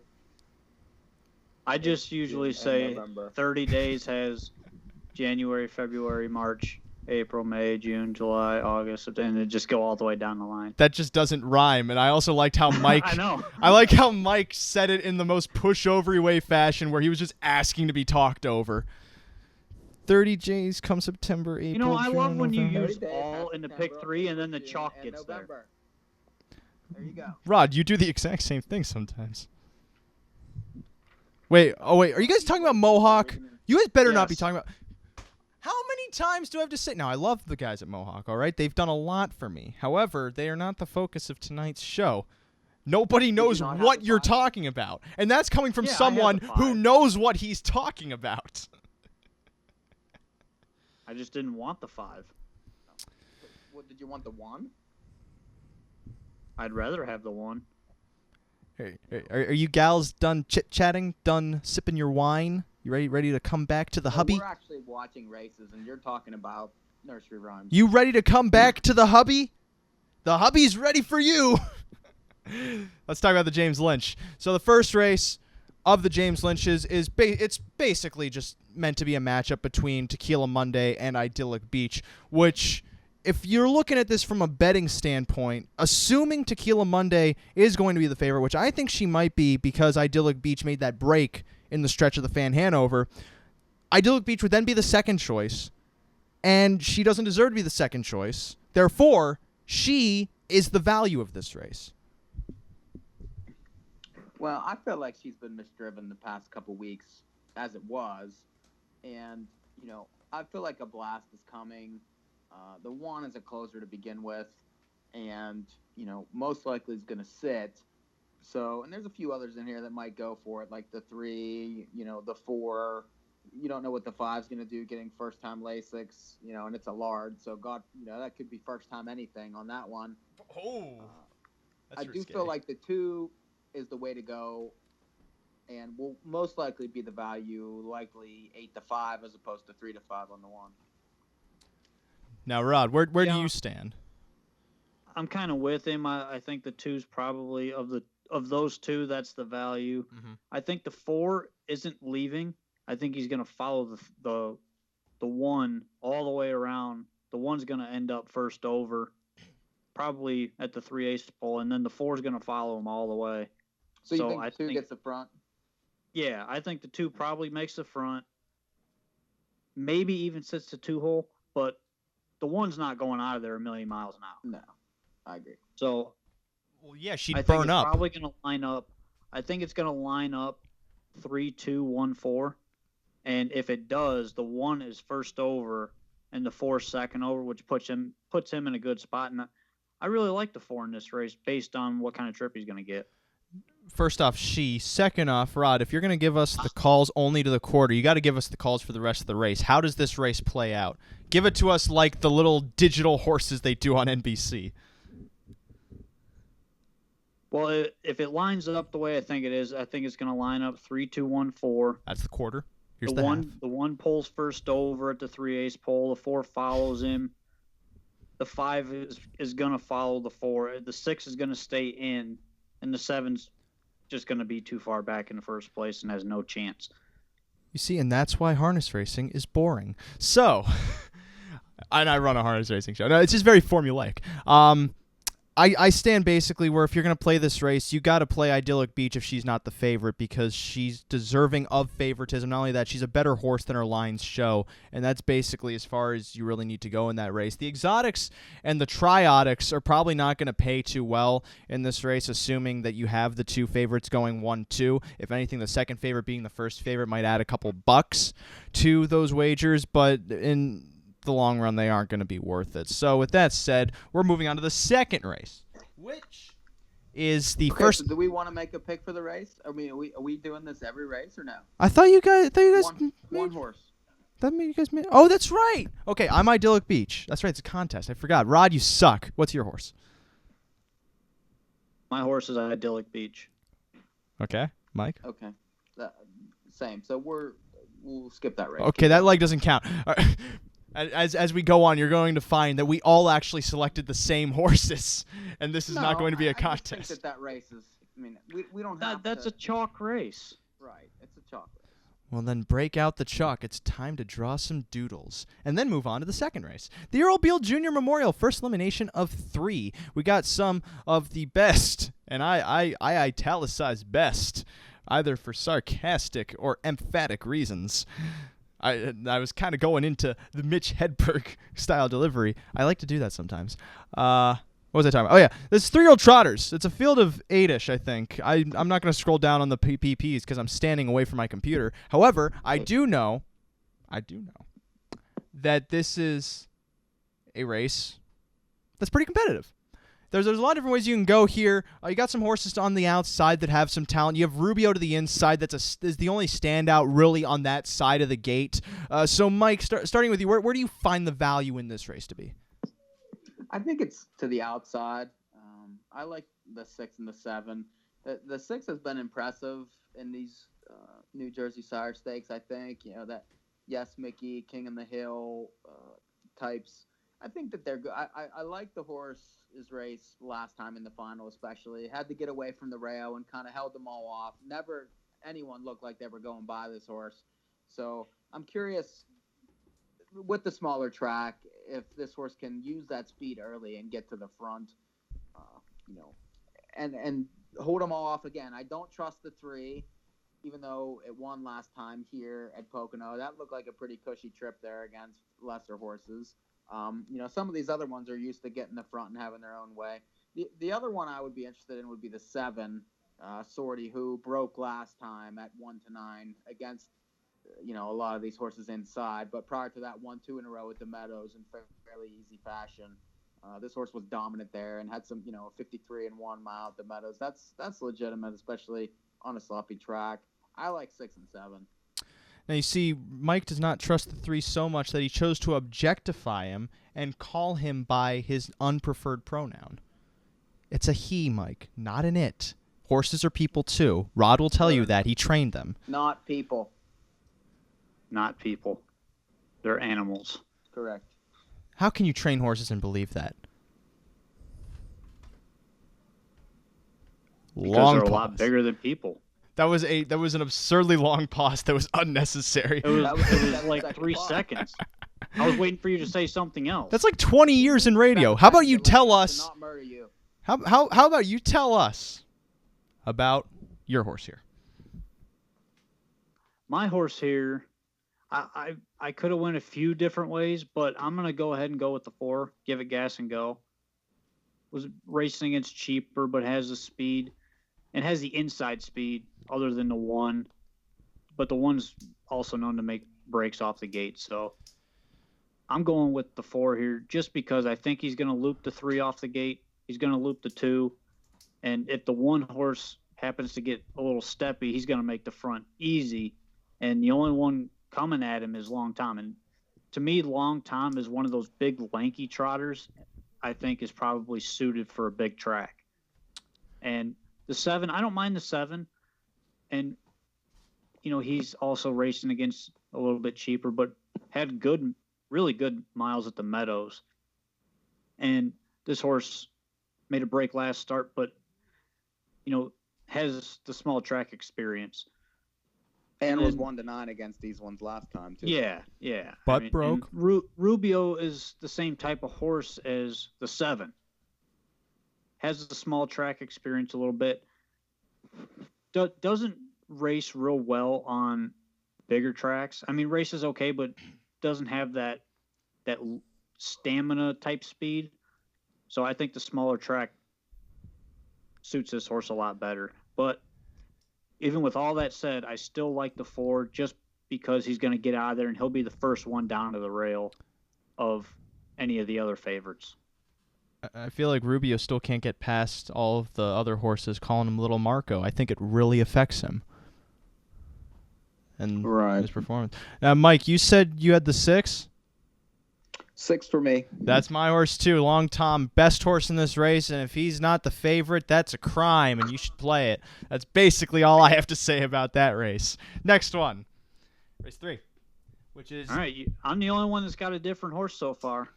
I just usually say November. 30 days has January, February, March, April, May, June, July, August, and then just go all the way down the line. That just doesn't rhyme, and I also liked how Mike... I know. I like how Mike said it in the most pushover way fashion where he was just asking to be talked over. 30 days come September, April, You know, I June, love when you November. use all in the pick 3 and then the chalk gets there. There you go. Rod, you do the exact same thing sometimes. Wait, are you guys talking about Mohawk? You guys better not be Yes. talking about... How many times do I have to say... Now, I love the guys at Mohawk, all right? They've done a lot for me. However, they are not the focus of tonight's show. Nobody knows not have what the you're 5? talking about. And that's coming from Yeah, I have someone the who 5. knows what he's talking about. I just didn't want the 5. What, did you want the 1? I'd rather have the 1. Hey, are you gals done chit-chatting? Done sipping your wine? You ready to come back to the hubby? We're actually watching races, and you're talking about nursery rhymes. You ready to come back to the hubby? The hubby's ready for you. Let's talk about the James Lynch. So the first race of the James Lynches is it's basically just meant to be a matchup between Tequila Monday and Idyllic Beach, which, if you're looking at this from a betting standpoint, assuming Tequila Monday is going to be the favorite, which I think she might be because Idyllic Beach made that break in the stretch of the Fan Hanover, Idyllic Beach would then be the second choice. and she doesn't deserve to be the second choice. Therefore, she is the value of this race. Well, I feel like she's been misdriven the past couple weeks as it was. And, I feel like a blast is coming. The one is a closer to begin with. And, most likely is going to sit. So, and there's a few others in here that might go for it, like the 3, the 4. You don't know what the 5's going to do, getting first-time Lasix, and it's a lard. So, God, that could be first-time anything on that one. Oh, I do feel like the 2 is the way to go, and will most likely be the value, likely 8-5 as opposed to 3-5 on the 1. Now, Rod, where do you stand? I'm kind of with him. I think the 2's probably of those 2, that's the value. Mm-hmm. I think the 4 isn't leaving. I think he's going to follow the 1 all the way around. The 1's going to end up first over, probably at the 3/8 pole, and then the 4's going to follow him all the way. So you think the 2 gets the front? Yeah, I think the 2 probably makes the front. Maybe even sits the 2-hole, but the 1's not going out of there a million miles an hour. No, I agree. So, well, yeah, she'd I think burn it's up. Probably going to line up. I think it's going to line up 3, 2, 1, 4, and if it does, the 1 is first over, and the 4's second over, which puts him in a good spot. And I really like the 4 in this race based on what kind of trip he's going to get. First off, she. Second off, Rod, if you're going to give us the calls only to the quarter, you got to give us the calls for the rest of the race. How does this race play out? Give it to us like the little digital horses they do on NBC. Well, if it lines up the way I think it is, I think it's going to line up 3, 2, 1, 4. That's the quarter. Here's the the one. half. The 1 pulls first over at the 3/8 pole. The 4 follows him. The 5 is going to follow the 4. The 6 is going to stay in, and the 7's just going to be too far back in the first place and has no chance. You see, and that's why harness racing is boring. So, and I run a harness racing show. No, it's just very formulaic. I stand basically where if you're going to play this race, you got to play Idyllic Beach if she's not the favorite because she's deserving of favoritism. Not only that, she's a better horse than her lines show, and that's basically as far as you really need to go in that race. The exotics and the triotics are probably not going to pay too well in this race, assuming that you have the 2 favorites going 1-2. If anything, the second favorite being the first favorite might add a couple bucks to those wagers, but in the long run, they aren't going to be worth it. So with that said, we're moving on to the second race, which is the first. So do we want to make a pick for the race? I mean, are we doing this every race or no? I thought you guys. One horse. That made you guys. Oh, that's right. Okay, I'm Idyllic Beach. That's right. It's a contest. I forgot. Rod, you suck. What's your horse? My horse is Idyllic Beach. Okay, Mike. Okay, same. So we'll skip that race. Okay, that leg doesn't count. All right. As we go on, you're going to find that we all actually selected the same horses, and this is not going to be a contest. I just think that race is. I mean, we don't have. That's a chalk race. Right, it's a chalk race. Well, then break out the chalk. It's time to draw some doodles. And then move on to the second race. The Earl Beal Jr. Memorial, first elimination of 3. We got some of the best, and I italicize best, either for sarcastic or emphatic reasons. I was kind of going into the Mitch Hedberg style delivery. I like to do that sometimes. What was I talking about? Oh, yeah. This 3-year-old trotters. It's a field of 8-ish, I think. I'm not going to scroll down on the PPPs because I'm standing away from my computer. However, I do know that this is a race that's pretty competitive. There's a lot of different ways you can go here. You got some horses on the outside that have some talent. You have Rubio to the inside. Is the only standout really on that side of the gate. So, Mike, starting with you, where do you find the value in this race to be? I think it's to the outside. I like the 6 and the 7. The 6 has been impressive in these New Jersey Sire Stakes, I think. That Yes Mickey, King in the Hill types. I think that they're good. I like the horse's race last time in the final, especially. Had to get away from the rail and kind of held them all off. Never anyone looked like they were going by this horse. So I'm curious with the smaller track if this horse can use that speed early and get to the front, and hold them all off again. I don't trust the 3. even though it won last time here at Pocono, that looked like a pretty cushy trip there against lesser horses. Some of these other ones are used to getting the front and having their own way. The other one I would be interested in would be the 7, Sortie, who broke last time at 1-9 against, a lot of these horses inside. But prior to that, 1-2 in a row at the Meadows in fairly easy fashion. This horse was dominant there and had some, 53 and 1 mile at the Meadows. That's legitimate, especially on a sloppy track. I like 6 and 7. Now, you see, Mike does not trust the 3 so much that he chose to objectify him and call him by his unpreferred pronoun. It's a he, Mike, not an it. Horses are people, too. Rod will tell you that. He trained them. Not people. Not people. They're animals. Correct. How can you train horses and believe that? Because they're a lot bigger than people. That was an absurdly long pause that was unnecessary. It was like 3 seconds. I was waiting for you to say something else. That's like 20 years in radio. How about you tell us? Not murder you. How about you tell us about your horse here? My horse here, I could have went a few different ways, but I'm gonna go ahead and go with the 4. Give it gas and go. Was racing against cheaper, but has the speed and has the inside speed other than the 1. But the 1's also known to make breaks off the gate. So I'm going with the 4 here just because I think he's going to loop the 3 off the gate. He's going to loop the 2. And if the 1 horse happens to get a little steppy, he's going to make the front easy. And the only one coming at him is Long Tom. And to me, Long Tom is one of those big, lanky trotters I think is probably suited for a big track. And the 7, I don't mind the 7. And, he's also racing against a little bit cheaper, but had really good miles at the Meadows. And this horse made a break last start, but, has the small track experience. And was 1-9 against these ones last time, too. Yeah. Butt broke. Rubio is the same type of horse as the 7. Has the small track experience a little bit. Doesn't race real well on bigger tracks. I mean, races okay, but doesn't have that stamina type speed. So I think the smaller track suits this horse a lot better. But even with all that said, I still like the 4 just because he's going to get out of there and he'll be the first one down to the rail of any of the other favorites. I feel like Rubio still can't get past all of the other horses calling him Little Marco. I think it really affects him and his performance. Now, Mike, you said you had the 6? 6 for me. That's my horse, too. Long Tom, best horse in this race, and if he's not the favorite, that's a crime, and you should play it. That's basically all I have to say about that race. Next one. Race 3, which is... All right, I'm the only one that's got a different horse so far.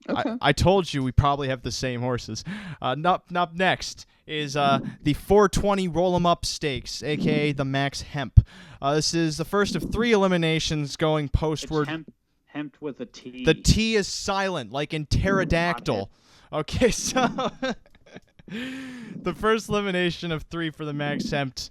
Okay. I told you we probably have the same horses. Up next is the 420 Roll 'em Up Stakes, a.k.a. the Max Hempt. This is the first of 3 eliminations going postward. It's Hempt with a T. The T is silent, like in pterodactyl. Okay, so the first elimination of 3 for the Max Hempt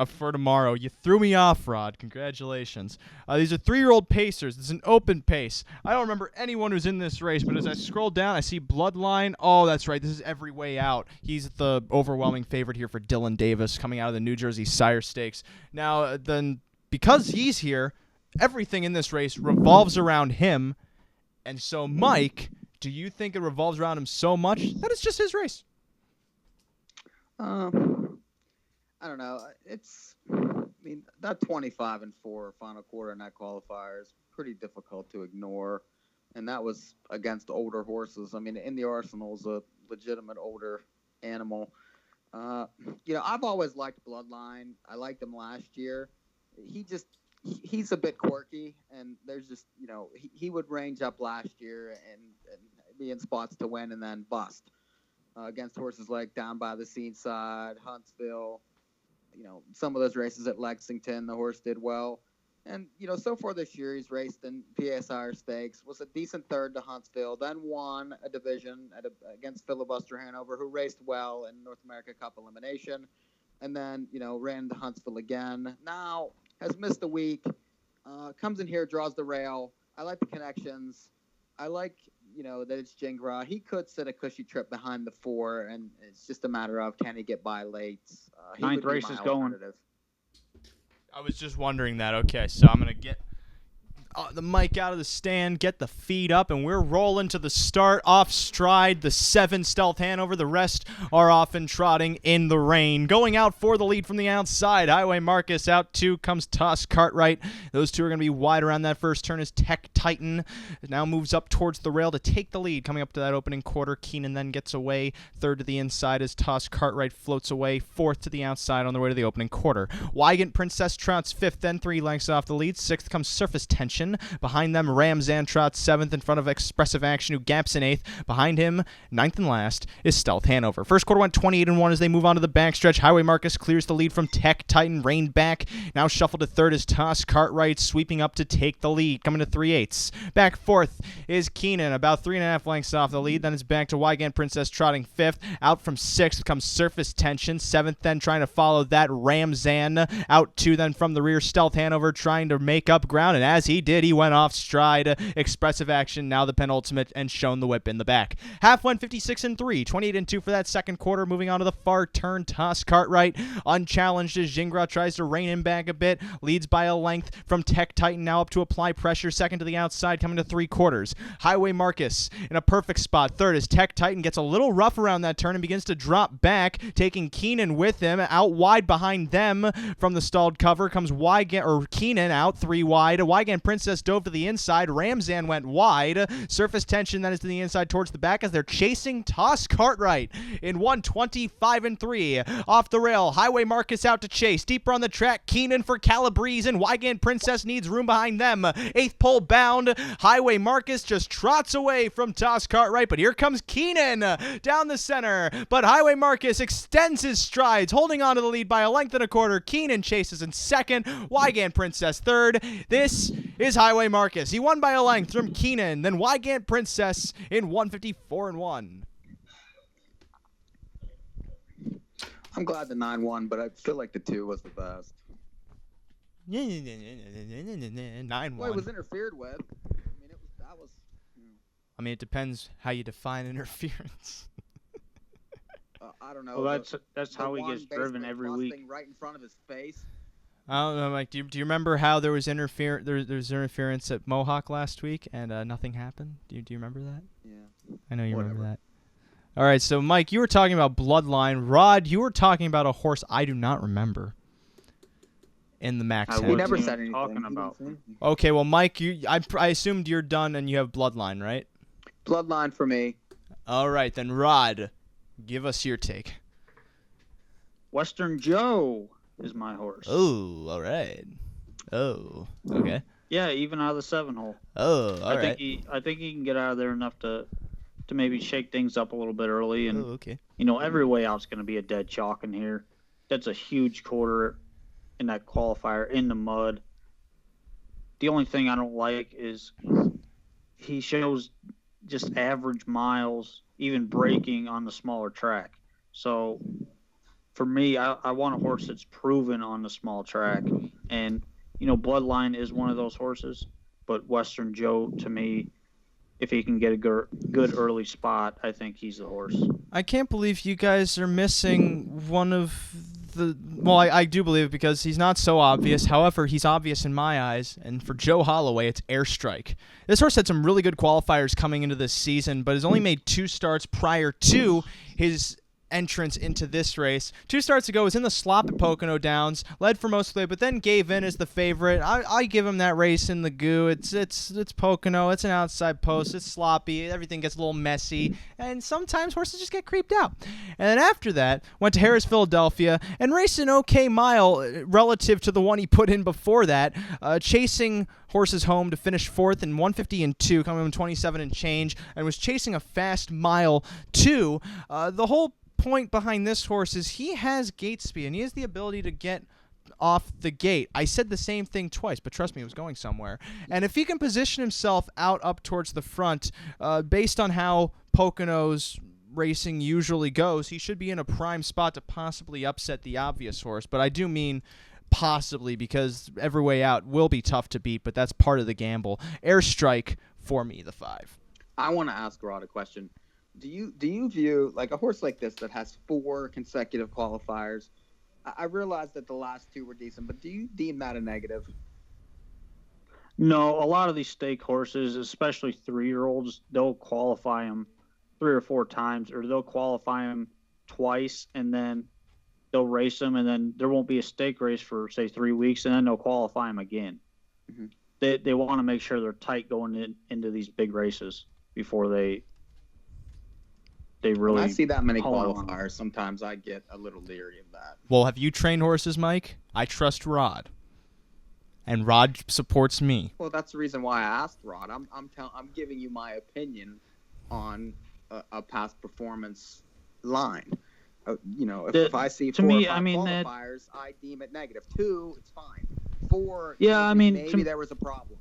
for tomorrow. You threw me off, Rod. Congratulations. These are 3-year-old pacers. It's an open pace. I don't remember anyone who's in this race, but as I scroll down, I see Bloodline. Oh, that's right. This is Every Way Out. He's the overwhelming favorite here for Dylan Davis coming out of the New Jersey Sire Stakes. Now, then, because he's here, everything in this race revolves around him. And so, Mike, do you think it revolves around him so much that it's just his race? I don't know. That 25-4 final quarter in that qualifier is pretty difficult to ignore. And that was against older horses. I mean, In the Arsenal is a legitimate older animal. I've always liked Bloodline. I liked him last year. He's a bit quirky, and there's just, he would range up last year and be in spots to win and then bust against horses like Down by the Seaside, Huntsville. Some of those races at Lexington, the horse did well. And, so far this year, he's raced in PSR Stakes, was a decent third to Huntsville, then won a division against Filibuster Hanover, who raced well in North America Cup Elimination. and then, ran to Huntsville again. Now has missed a week. Comes in here, draws the rail. I like the connections. I like, that it's Gingras. He could sit a cushy trip behind the 4, and it's just a matter of can he get by late. Ninth race is going. I was just wondering that. Okay, so I'm going to get the mic out of the stand, get the feed up, and we're rolling to the start. Off stride, the 7 Stealth Hanover. The rest are off and trotting in the rain. Going out for the lead from the outside, Highway Marcus. Out 2 comes Tusk Cartwright. Those two are going to be wide around that first turn as Tech Titan. It now moves up towards the rail to take the lead. Coming up to that opening quarter, Keenan then gets away. 3rd to the inside as Tusk Cartwright floats away. 4th to the outside on the way to the opening quarter. Wygant Princess trots 5th, then 3 lengths off the lead. 6th comes Surface Tension. Behind them, Ramzan trots 7th in front of Expressive Action, who gaps in 8th. Behind him, 9th and last, is Stealth Hanover. First quarter went 28-1 as they move on to the backstretch. Highway Marcus clears the lead from Tech Titan. Reined back. Now shuffled to 3rd is Tusk Cartwright, sweeping up to take the lead. Coming to 3/8. Back 4th is Keenan, about 3.5 lengths off the lead. Then it's back to Wygant Princess trotting 5th. Out from 6th comes Surface Tension. 7th then trying to follow that, Ramzan. Out 2 then from the rear, Stealth Hanover trying to make up ground, and as he did, he went off stride. Expressive Action, now the penultimate, and shown the whip in the back. Half went 56-3, 28-2 for that second quarter. Moving on to the far turn, Tusk Cartwright unchallenged as Gingras tries to rein him back a bit. Leads by a length from Tech Titan, now up to apply pressure. 2nd to the outside, coming to 3/4. Highway Marcus in a perfect spot. 3rd as Tech Titan gets a little rough around that turn and begins to drop back, taking Keenan with him. Out wide behind them from the stalled cover comes Keenan out 3 wide. Wygant Princess dove to the inside. Ramzan went wide. Surface Tension then is to the inside towards the back as they're chasing Tusk Cartwright in 1:25-3. Off the rail, Highway Marcus out to chase. Deeper on the track, Keenan for Calabrese, and Wygant Princess needs room behind them. 8th pole bound. Highway Marcus just trots away from Tusk Cartwright, but here comes Keenan down the center. But Highway Marcus extends his strides, holding on to the lead by a length and a quarter. Keenan chases in 2nd. Wygant Princess 3rd. This is Highway Marcus. He won by a length from Keenan, then Wygant Princess in 1:54-1. I'm glad the 9 won, but I feel like the 2 was the best. 9-1. Well, it was interfered with. I mean, it depends how you define interference. I don't know. Well, that's how he gets driven every week. Right in front of his face. I don't know, Mike. Do you remember how there was interference at Mohawk last week and nothing happened? Do you remember that? Yeah. I know you remember that. All right, so Mike, you were talking about Bloodline. Rod, you were talking about a horse I do not remember in the Max Hempt. He never said anything. Talking about. Okay, well, Mike, I assumed you're done and you have Bloodline, right? Bloodline for me. All right, then Rod, give us your take. Western Joe is my horse. Oh, all right. Oh, okay. Yeah, even out of the 7 hole. Oh, all right. I think he can get out of there enough to maybe shake things up a little bit early. And okay. Every way out's going to be a dead chalk in here. That's a huge quarter in that qualifier in the mud. The only thing I don't like is he shows just average miles, even braking on the smaller track. So for me, I want a horse that's proven on the small track. And, Bloodline is one of those horses. But Western Joe, to me, if he can get a good early spot, I think he's the horse. I can't believe you guys are missing one of the... Well, I do believe it because he's not so obvious. However, he's obvious in my eyes. And for Joe Holloway, it's Airstrike. This horse had some really good qualifiers coming into this season, but has only made 2 starts prior to his entrance into this race. 2 starts ago was in the slop at Pocono Downs, led for most of the way, but then gave in as the favorite. I give him that race in the goo. It's Pocono. It's an outside post. It's sloppy. Everything gets a little messy, and sometimes horses just get creeped out. And then after that, went to Harris, Philadelphia, and raced an okay mile relative to the one he put in before that, chasing horses home to finish 4th in 150-2, coming from 27 and change, and was chasing a fast mile too. The whole point behind this horse is he has gate speed and he has the ability to get off the gate. I said the same thing twice, but trust me, it was going somewhere. And if he can position himself out up towards the front, based on how Poconos racing usually goes, he should be in a prime spot to possibly upset the obvious horse. But I do mean possibly, because every way out will be tough to beat, but that's part of the gamble. Airstrike for me, the 5. I want to ask Rod a question. Do you view like a horse like this that has 4 consecutive qualifiers? I realize that the last 2 were decent, but do you deem that a negative? No, a lot of these stake horses, especially 3-year-olds, they'll qualify them 3 or 4 times, or they'll qualify them twice, and then they'll race them, and then there won't be a stake race for, say, 3 weeks, and then they'll qualify them again. Mm-hmm. They want to make sure they're tight going into these big races before they really. When I see that many qualifiers, sometimes I get a little leery of that. Well, have you trained horses, Mike? I trust Rod, and Rod supports me. Well, that's the reason why I asked Rod. I'm giving you my opinion on a past performance line. If I see 4 or 5 qualifiers, I deem it negative. 2, it's fine. 4, maybe there was a problem.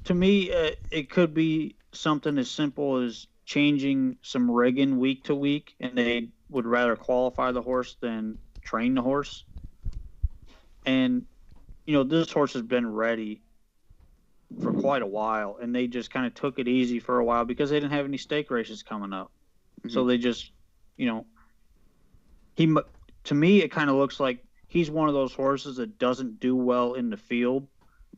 To me, it could be something as simple as changing some rigging week to week, and they would rather qualify the horse than train the horse. And, this horse has been ready for quite a while, and they just kind of took it easy for a while because they didn't have any stake races coming up. Mm-hmm. So they just, to me, it kind of looks like he's one of those horses that doesn't do well in the field,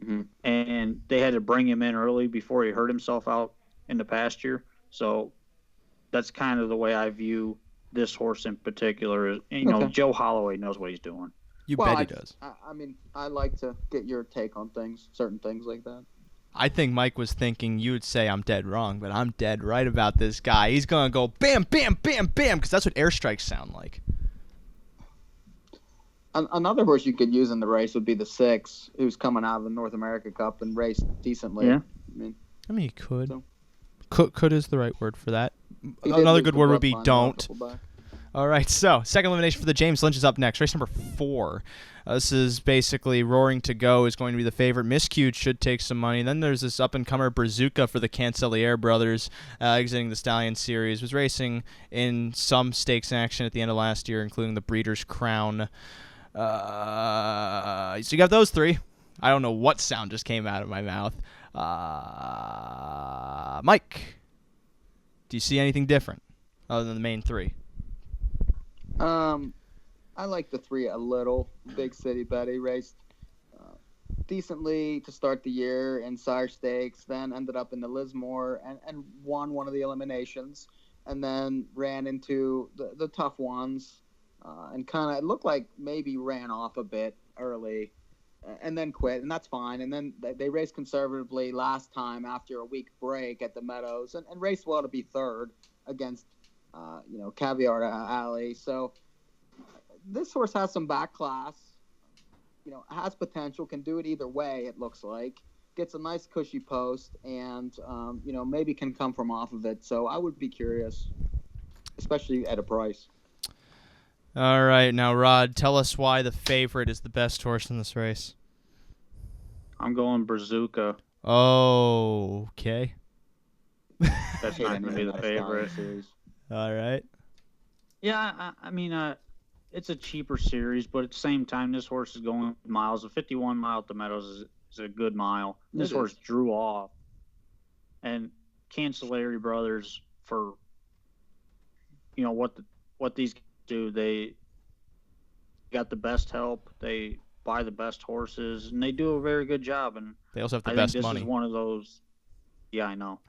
mm-hmm. and they had to bring him in early before he hurt himself out in the pasture. So that's kind of the way I view this horse in particular. Okay. Joe Holloway knows what he's doing. Bet he does. I like to get your take on things, certain things like that. I think Mike was thinking you would say I'm dead wrong, but I'm dead right about this guy. He's going to go bam, bam, bam, bam, because that's what airstrikes sound like. Another horse you could use in the race would be the 6, who's coming out of the North America Cup and raced decently. Yeah. He could. So. Could is the right word for that. Another good word would be don't. All right, so second elimination for the James Lynch is up next. Race number 4. This is basically Roaring to Go is going to be the favorite. Miscued should take some money. Then there's this up-and-comer Brazuca for the Cancelliere brothers, exiting the Stallion Series. Was racing in some stakes action at the end of last year, including the Breeders' Crown. So you got those 3. I don't know what sound just came out of my mouth. Mike, do you see anything different other than the main 3? I like the 3 a little. Big City Betty raced decently to start the year in Sire Stakes, then ended up in the Lismore and won one of the eliminations, and then ran into the tough ones and kind of looked like maybe ran off a bit early and then quit, and that's fine. And then they raced conservatively last time after a week break at the Meadows and raced well to be 3rd against Caviar Alley. So this horse has some back class, has potential, can do it either way, it looks like. Gets a nice cushy post and, maybe can come from off of it. So I would be curious, especially at a price. All right. Now, Rod, tell us why the favorite is the best horse in this race. I'm going Brazuca. Oh, okay. That's not going to be the favorite. All right. Yeah, it's a cheaper series, but at the same time, this horse is going miles. A 51 mile at the Meadows is a good mile. This horse drew off. And Cancelliere brothers, for what these do, they got the best help. They buy the best horses, and they do a very good job. And they also have the I best think this money. Is one of those. Yeah, I know.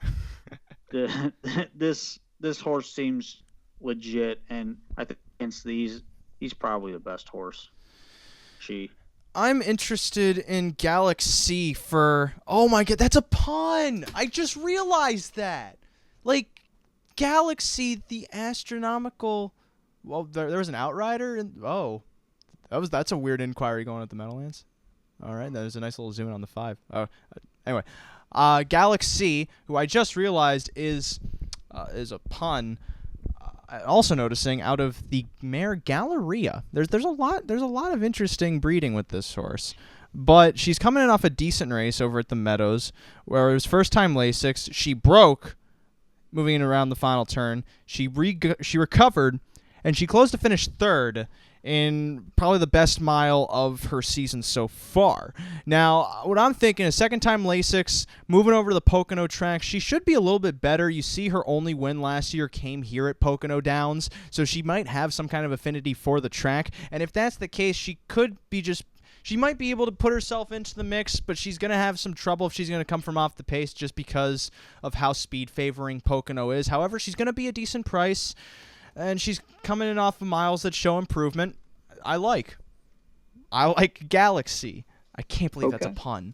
This horse seems legit, and I think against these, he's probably the best horse. I'm interested in Galaxy for... Oh, my God, that's a pun! I just realized that. Like, Galaxy, the astronomical... Well, there was an outrider? That's a weird inquiry going at the Meadowlands. All right, that was a nice little zoom in on the 5. Anyway, Galaxy, who I just realized is a pun... Also noticing out of the mare Galleria, there's a lot of interesting breeding with this horse, but she's coming in off a decent race over at the Meadows, where it was first time Lasix. She broke moving in around the final turn. She recovered, and she closed to finish third in probably the best mile of her season so far. Now, what I'm thinking is second-time Lasix, moving over to the Pocono track, she should be a little bit better. You see her only win last year came here at Pocono Downs, so she might have some kind of affinity for the track, and if that's the case, she might be able to put herself into the mix, but she's going to have some trouble if she's going to come from off the pace just because of how speed-favoring Pocono is. However, she's going to be a decent price, and she's coming in off of miles that show improvement. I like Galaxy. I can't believe that's a pun.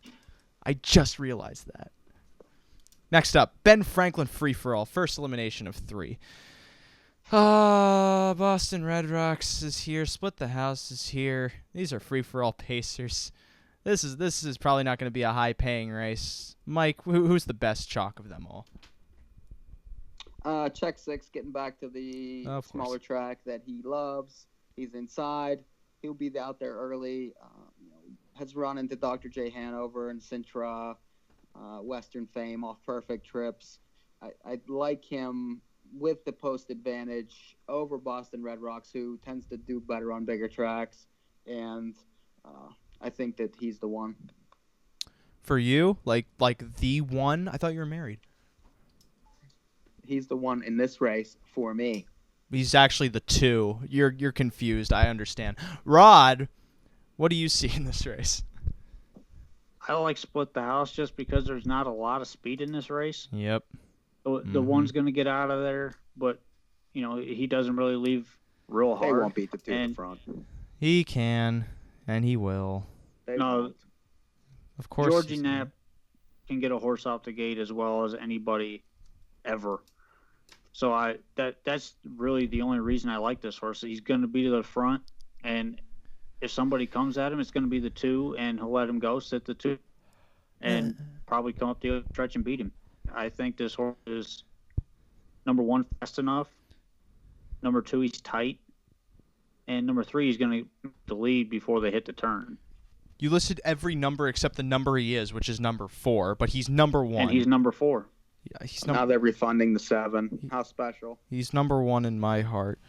I just realized that. Next up, Ben Franklin free-for-all. First elimination of 3. Boston Red Rocks is here. Split the House is here. These are free-for-all pacers. This is probably not going to be a high-paying race. Mike, who's the best chalk of them all? Check 6, getting back to the smaller track that he loves. He's inside. He'll be out there early. Has run into Dr. J. Hanover and Sintra, Western Fame off perfect trips. I like him with the post advantage over Boston Red Rocks, who tends to do better on bigger tracks. And I think that he's the one. For you? Like the one? I thought you were married. He's the one in this race for me. He's actually the 2. You're confused. I understand. Rod, what do you see in this race? I like Split the House just because there's not a lot of speed in this race. Yep. The one's going to get out of there, but he doesn't really leave real hard. They won't beat the 2 in front. He can, and he will. No, of course. Georgie Knapp can get a horse out the gate as well as anybody ever. So that's really the only reason I like this horse. He's going to be to the front, and if somebody comes at him, it's going to be the 2, and he'll let him go, sit the 2, and probably come up the other stretch and beat him. I think this horse is, number 1, fast enough. Number 2, he's tight. And number 3, he's going to lead before they hit the turn. You listed every number except the number he is, which is number 4, but he's number 1. And he's number 4. Yeah, now they're refunding the 7. How special? He's number 1 in my heart.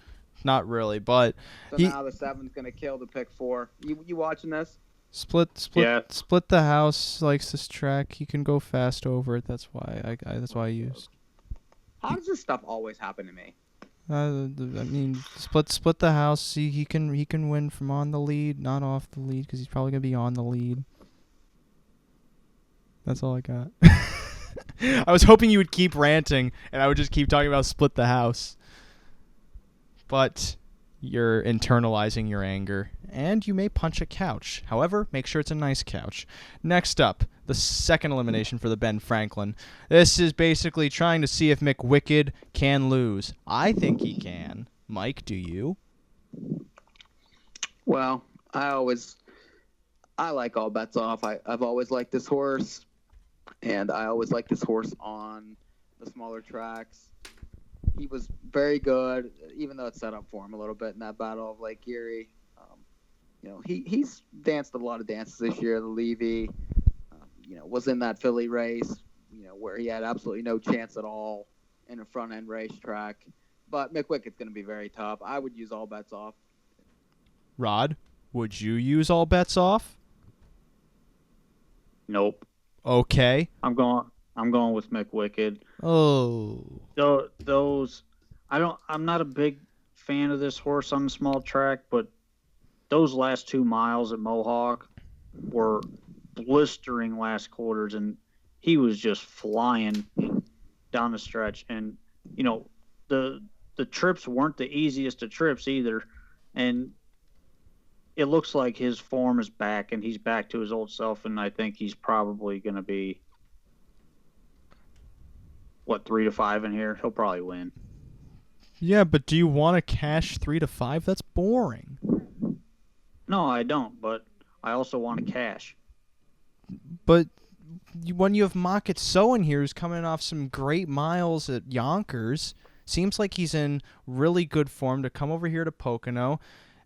Not really, but so now the 7's gonna kill the pick 4. You watching this? Split the House likes this track. He can go fast over it. That's why I used. How does this stuff always happen to me? I mean, split the House. He can win from on the lead, not off the lead, because he's probably gonna be on the lead. That's all I got. I was hoping you would keep ranting, and I would just keep talking about Split the House. But you're internalizing your anger, and you may punch a couch. However, make sure it's a nice couch. Next up, the second elimination for the Ben Franklin. This is basically trying to see if McWicked can lose. I think he can. Mike, do you? Well, I like All Bets Off. I've always liked this horse, and I always like this horse on the smaller tracks. He was very good, even though it set up for him a little bit in that Battle of Lake Erie. He's danced a lot of dances this year. The Levy, was in that Philly race, where he had absolutely no chance at all in a front-end racetrack. But McWicked's going to be very tough. I would use All Bets Off. Rod, would you use All Bets Off? Nope. Okay. I'm going with McWicked. Oh. I'm not a big fan of this horse on the small track, but those last 2 miles at Mohawk were blistering last quarters, and he was just flying down the stretch. And, the trips weren't the easiest of trips either. And it looks like his form is back, and he's back to his old self, and I think he's probably going to be 3 to 5 in here. He'll probably win. Yeah, but do you want to cash 3 to 5? That's boring. No, I don't, but I also want to cash. But when you have Mocket So in here, who's coming off some great miles at Yonkers, seems like he's in really good form to come over here to Pocono.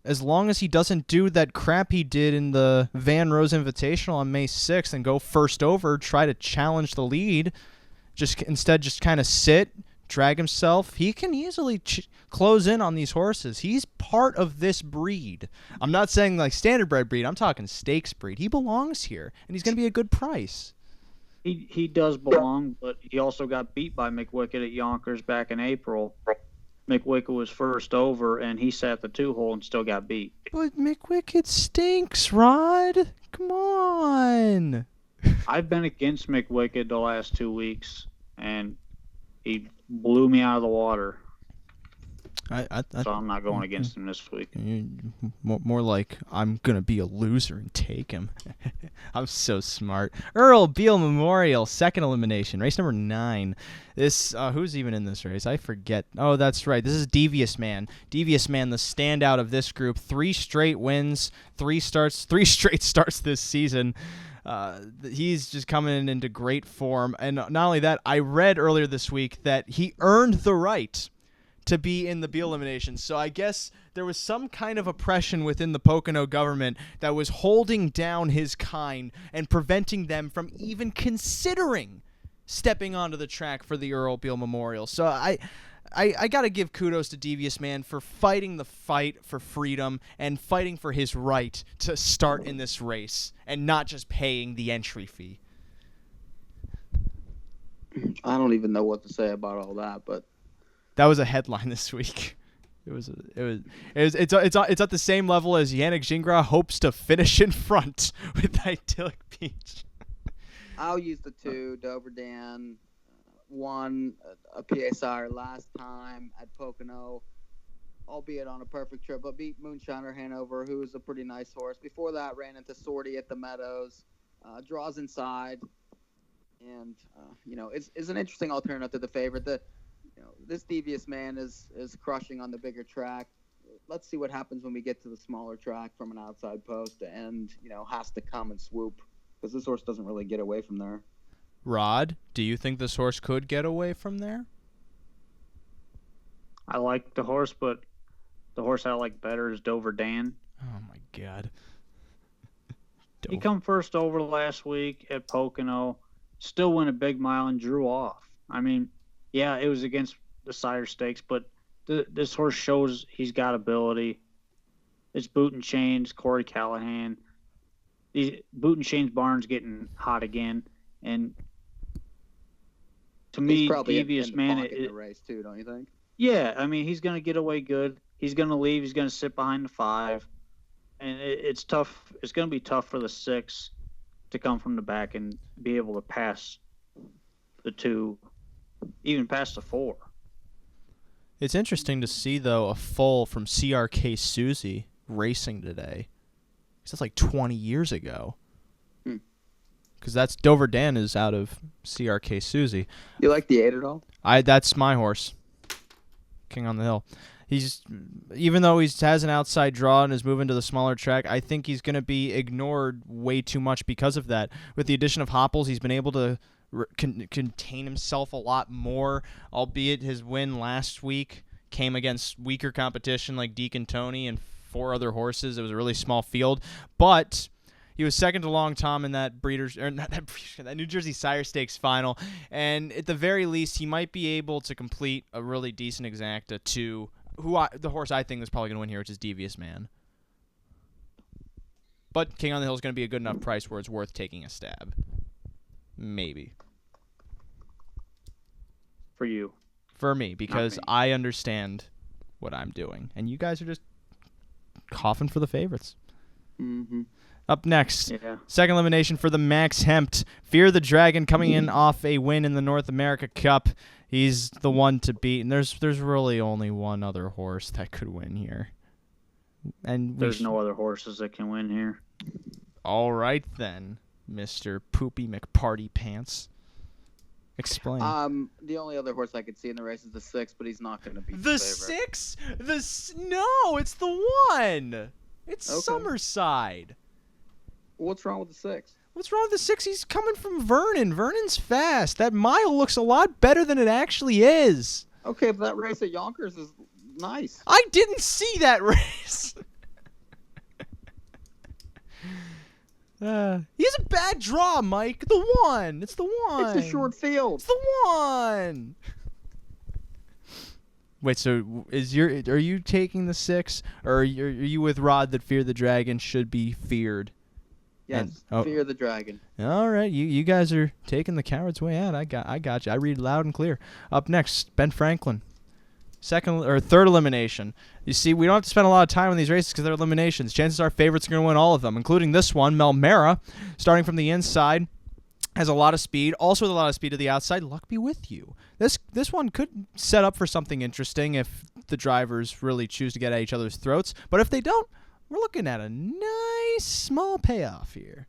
As long as he doesn't do that crap he did in the Van Rose Invitational on May 6th and go first over, try to challenge the lead, just kind of sit, drag himself. He can easily close in on these horses. He's part of this breed. I'm not saying like standard bred breed. I'm talking stakes breed. He belongs here, and he's going to be a good price. He does belong, but he also got beat by McWicked at Yonkers back in April. McWicked was first over, and he sat the 2-hole and still got beat. But McWicked stinks, Rod. Come on. I've been against McWicked the last 2 weeks, and he blew me out of the water. So I'm not going against him this week. More like I'm going to be a loser and take him. I'm so smart. Earl Beal Memorial, second elimination, race number 9. This who's even in this race? I forget. Oh, that's right. This is Devious Man. Devious Man, the standout of this group. 3 straight wins, 3 straight starts this season. He's just coming into great form. And not only that, I read earlier this week that he earned the right to be in the Beal Eliminations. So I guess there was some kind of oppression within the Pocono government that was holding down his kind and preventing them from even considering stepping onto the track for the Earl Beal Memorial. So I got to give kudos to Devious Man for fighting the fight for freedom and fighting for his right to start in this race and not just paying the entry fee. I don't even know what to say about all that, but that was a headline this week. It's at the same level as Yannick Gingras hopes to finish in front with Idyllic Beach. I'll use the 2. Dover Dan won a PSR last time at Pocono, albeit on a perfect trip, but beat Moonshiner Hanover, who is a pretty nice horse. Before that, ran into Sortie at the Meadows, draws inside, and is an interesting alternative to the favorite. This Devious Man is crushing on the bigger track. Let's see what happens when we get to the smaller track from an outside post and, has to come and swoop because this horse doesn't really get away from there. Rod, do you think this horse could get away from there? I like the horse, but the horse I like better is Dover Dan. Oh, my God. He come first over last week at Pocono, still win a big mile and drew off. I mean, yeah, it was against the Sire Stakes, but this horse shows he's got ability. It's Boot and Chains, Corey Callahan. Boot and Chains Barnes getting hot again, and to me, Devious Man in the race too, don't you think? Yeah, I mean he's gonna get away good. He's gonna leave. He's gonna sit behind the 5, and it's tough. It's gonna be tough for the 6 to come from the back and be able to pass the 2. Even past the 4. It's interesting to see, though, a foal from CRK Susie racing today. That's like 20 years ago. Because that's Dover Dan is out of CRK Susie. You like the 8 at all? That's my horse. King on the Hill. Even though he has an outside draw and is moving to the smaller track, I think he's going to be ignored way too much because of that. With the addition of Hopples, he's been able to contain himself a lot more, albeit his win last week came against weaker competition like Deacon Tony and 4 other horses. It was a really small field, but he was second to Long Tom in that that New Jersey Sire Stakes final, and at the very least, he might be able to complete a really decent exacta to the horse I think is probably going to win here, which is Devious Man. But King on the Hill is going to be a good enough price where it's worth taking a stab. Maybe. For you. For me, because me. I understand what I'm doing. And you guys are just coughing for the favorites. Mm-hmm. Up next, second elimination for the Max Hempt. Fear the Dragon coming in off a win in the North America Cup. He's the one to beat. And there's really only one other horse that could win here. And there's no other horses that can win here. All right, then. Mr. Poopy McParty Pants. Explain. The only other horse I could see in the race is the 6, but he's not going to be the favorite. 6? No, it's the 1. It's okay. Summerside. What's wrong with the 6? What's wrong with the 6? He's coming from Vernon. Vernon's fast. That mile looks a lot better than it actually is. Okay, but that race at Yonkers is nice. I didn't see that race. He has a bad draw, Mike. The 1. It's the 1. It's a short field. It's the 1. Wait, so are you taking the 6, or are you with Rod that Fear the Dragon should be feared? Yes, Fear the Dragon. All right, you guys are taking the coward's way out. I got you. I read loud and clear. Up next, Ben Franklin. Second or third elimination. You see, we don't have to spend a lot of time on these races because they're eliminations. Chances are favorites are going to win all of them, including this one. Melmera, starting from the inside, has a lot of speed. Also with a lot of speed to the outside. Luck be with you. This one could set up for something interesting if the drivers really choose to get at each other's throats. But if they don't, we're looking at a nice small payoff here.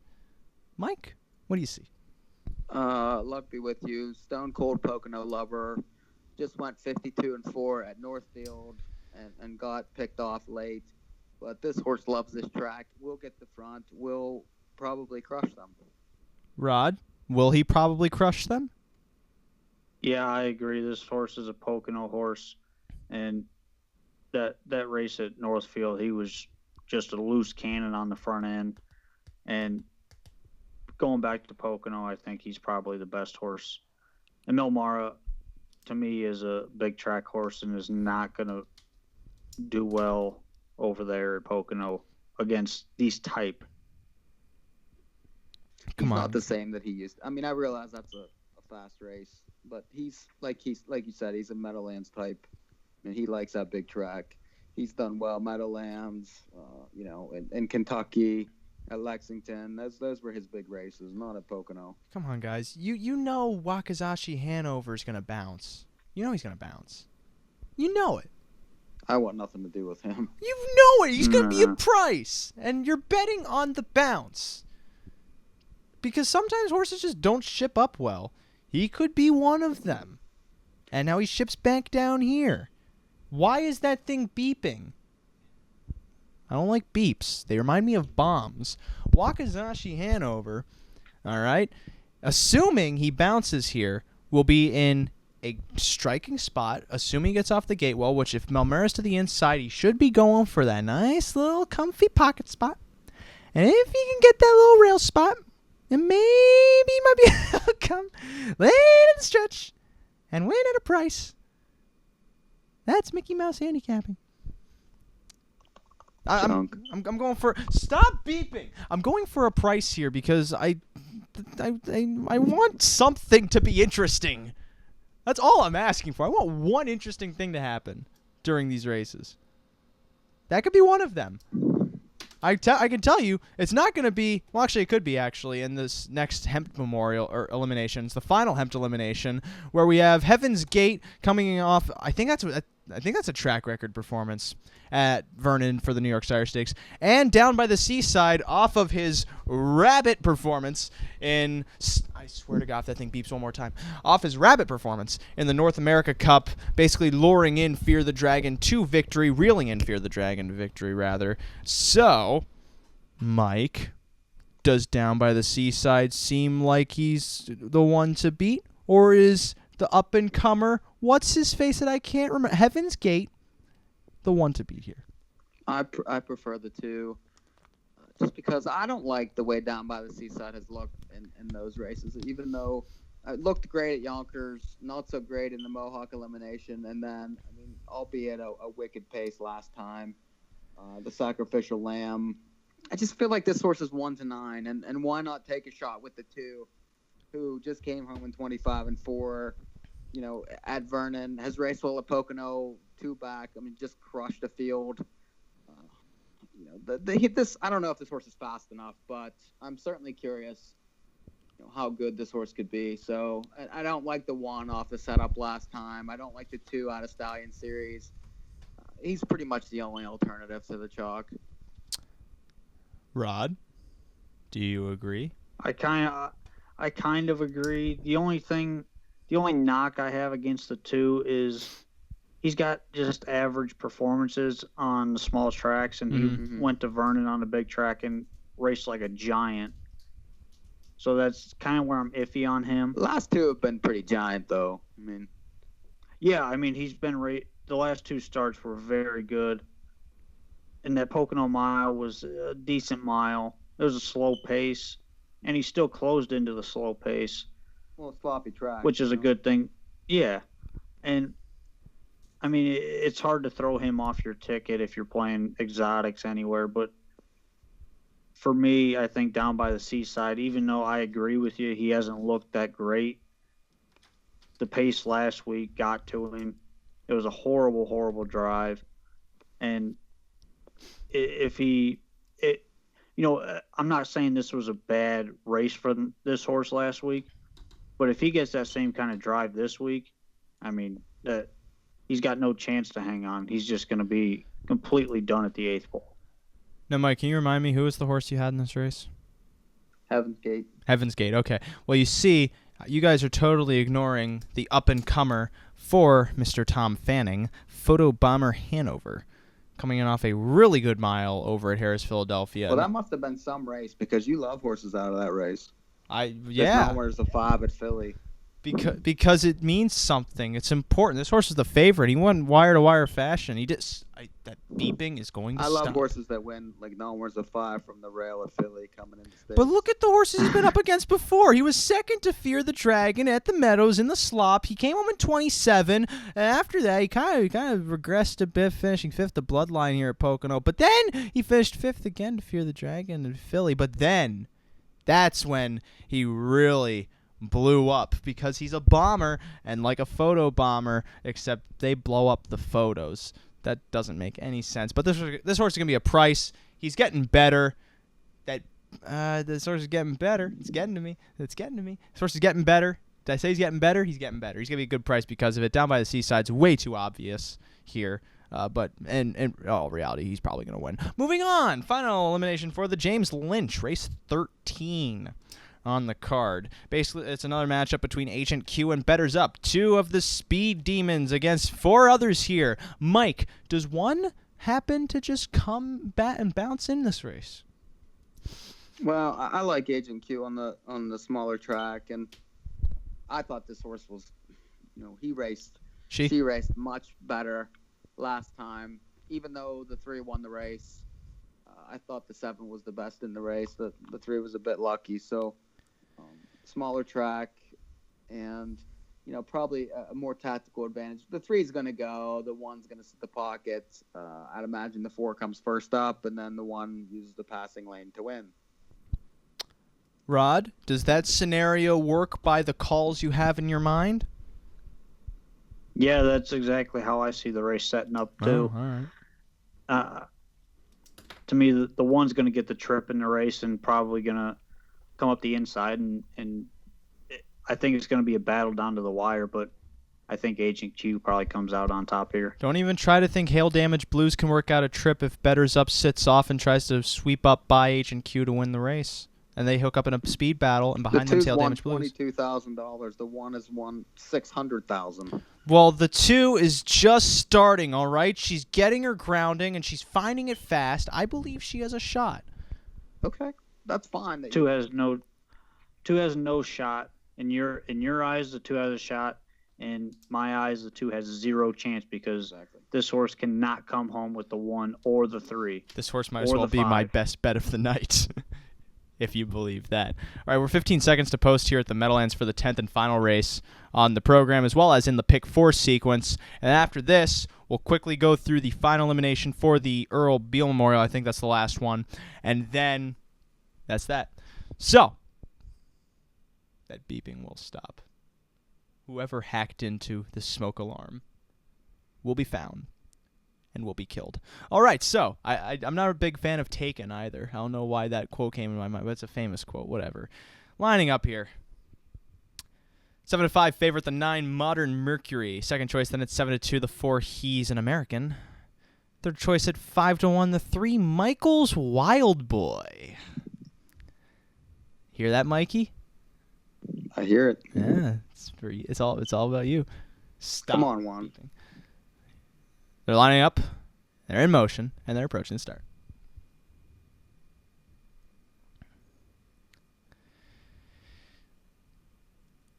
Mike, what do you see? Luck be with you. Stone Cold Pocono lover. Just went 52-4 at Northfield and got picked off late. But this horse loves this track. We'll get the front. We'll probably crush them. Rod, will he probably crush them? Yeah, I agree. This horse is a Pocono horse, and that race at Northfield, he was just a loose cannon on the front end. And going back to Pocono, I think he's probably the best horse. And Melmara, to me, is a big track horse and is not going to do well over there at Pocono against these type. He's not the same that he used. I mean, I realize that's a fast race, but he's like you said, he's a Meadowlands type, and he likes that big track. He's done well, Meadowlands, in Kentucky, at Lexington. Those were his big races, not at Pocono. Come on, guys. You know Wakizashi Hanover's going to bounce. You know he's going to bounce. You know it. I want nothing to do with him. You know it. He's going to be a price, and you're betting on the bounce. Because sometimes horses just don't ship up well. He could be one of them. And now he ships back down here. Why is that thing beeping? I don't like beeps. They remind me of bombs. Wakizashi Hanover, all right, assuming he bounces here, will be in a striking spot, assuming he gets off the gate well, which if Melmera's to the inside, he should be going for that nice little comfy pocket spot. And if he can get that little rail spot, then maybe he might be able to come late in the stretch and win at a price. That's Mickey Mouse handicapping. I'm going for... Stop beeping! I'm going for a price here because I want something to be interesting. That's all I'm asking for. I want one interesting thing to happen during these races. That could be one of them. I can tell you, it's not going to be... Well, actually, it could be, actually, in this next Hempt Memorial, or Eliminations, the final Hempt Elimination, where we have Heaven's Gate coming off... I think that's a track record performance at Vernon for the New York Sire Stakes. And Down by the Seaside off of his Rabbit performance in... I swear to God, if that thing beeps one more time. Off his Rabbit performance in the North America Cup, basically luring in Fear the Dragon to victory, reeling in Fear the Dragon to victory, rather. So, Mike, does Down by the Seaside seem like he's the one to beat? Or is the up-and-comer, what's his face that I can't remember, Heaven's Gate, the one to beat here? I prefer the two. Just because I don't like the way Down by the Seaside has looked in those races, even though it looked great at Yonkers, not so great in the Mohawk Elimination, and then, I mean, albeit a wicked pace last time, the Sacrificial Lamb. I just feel like this horse is 1-9, and why not take a shot with the two, who just came home in 25-4, at Vernon, has raced well at Pocono, 2 back. I mean, just crushed a field. This. I don't know if this horse is fast enough, but I'm certainly curious, how good this horse could be. So I don't like the one off the setup last time. I don't like the 2 out of Stallion Series. He's pretty much the only alternative to the chalk. Rod, do you agree? I kind of agree. The only knock I have against the 2 is he's got just average performances on the small tracks, and he went to Vernon on the big track and raced like a giant. So that's kind of where I'm iffy on him. Last 2 have been pretty giant, though. He's been the last 2 starts were very good. And that Pocono mile was a decent mile. It was a slow pace, and he still closed into the slow pace. Well, sloppy track. Which is a good thing. Yeah. And I mean, it's hard to throw him off your ticket if you're playing exotics anywhere. But for me, I think Down by the Seaside, even though I agree with you, he hasn't looked that great. The pace last week got to him. It was a horrible, horrible drive. And if I'm not saying this was a bad race for this horse last week, but if he gets that same kind of drive this week, I mean, he's got no chance to hang on. He's just going to be completely done at the 8th pole. Now, Mike, can you remind me who was the horse you had in this race? Heaven's Gate. Heaven's Gate, okay. Well, you see, you guys are totally ignoring the up-and-comer for Mr. Tom Fanning, Photo Bomber Hanover, coming in off a really good mile over at Harris, Philadelphia. Well, that must have been some race because you love horses out of that race. Yeah. Where's the 5 at Philly? Because it means something. It's important. This horse is the favorite. He won wire-to-wire fashion. That beeping is going to stop. I love horses that win, like No Where's the 5 from the rail at Philly coming into stage. But look at the horses he's been up against before. He was second to Fear the Dragon at the Meadows in the slop. He came home in 27. And after that, he kind of regressed a bit, finishing 5th to Bloodline here at Pocono. But then he finished 5th again to Fear the Dragon in Philly. But then, that's when he really blew up, because he's a bomber, and like a photo bomber, except they blow up the photos. That doesn't make any sense. But this horse is going to be a price. He's getting better. This horse is getting better. It's getting to me. This horse is getting better. Did I say he's getting better? He's getting better. He's going to be a good price because of it. Down by the Seaside's way too obvious here. But in all reality, he's probably going to win. Moving on. Final elimination for the James Lynch, race 13. On the card. Basically, it's another matchup between Agent Q and Betters Up, 2 of the speed demons against 4 others here. Mike, does one happen to just come bat and bounce in this race? Well, I like Agent Q on the smaller track, and I thought this horse was, she raced much better last time, even though the 3 won the race. I thought the 7 was the best in the race. The 3 was a bit lucky, so. Smaller track, and probably a more tactical advantage. The 3 is going to go. The 1's going to sit the pockets. I'd imagine the 4 comes first up, and then the 1 uses the passing lane to win. Rod, does that scenario work by the calls you have in your mind? Yeah, that's exactly how I see the race setting up too. Oh, all right. To me, the 1's going to get the trip in the race and probably going to come up the inside, and I think it's going to be a battle down to the wire, but I think Agent Q probably comes out on top here. Don't even try to think Hail Damage Blues can work out a trip if Betters Up sits off and tries to sweep up by Agent Q to win the race. And they hook up in a speed battle, and behind them's Hail Damage Blues. $22,000. The 1 has won $600,000. Well, the 2 is just starting, all right? She's getting her grounding, and she's finding it fast. I believe she has a shot. Okay. That's fine. 2 has no shot. In your eyes, the 2 has a shot. In my eyes, the 2 has 0 chance because this horse cannot come home with the 1 or the 3. This horse might as well be my best bet of the night, if you believe that. All right, we're 15 seconds to post here at the Meadowlands for the 10th and final race on the program, as well as in the Pick 4 sequence. And after this, we'll quickly go through the final elimination for the Earl Beal Memorial. I think that's the last one. And then that's that. So, that beeping will stop. Whoever hacked into the smoke alarm will be found and will be killed. All right, so I'm not a big fan of Taken either. I don't know why that quote came in my mind, but it's a famous quote, whatever. Lining up here. 7-5 favorite, the 9 Modern Mercury. Second choice, then it's 7-2, the 4 He's an American. Third choice at 5-1, the 3 Michael's Wild Boy. Hear that, Mikey? I hear it. Yeah, it's all about you. Stop. Come on, Juan. Beeping. They're lining up, they're in motion, and they're approaching the start.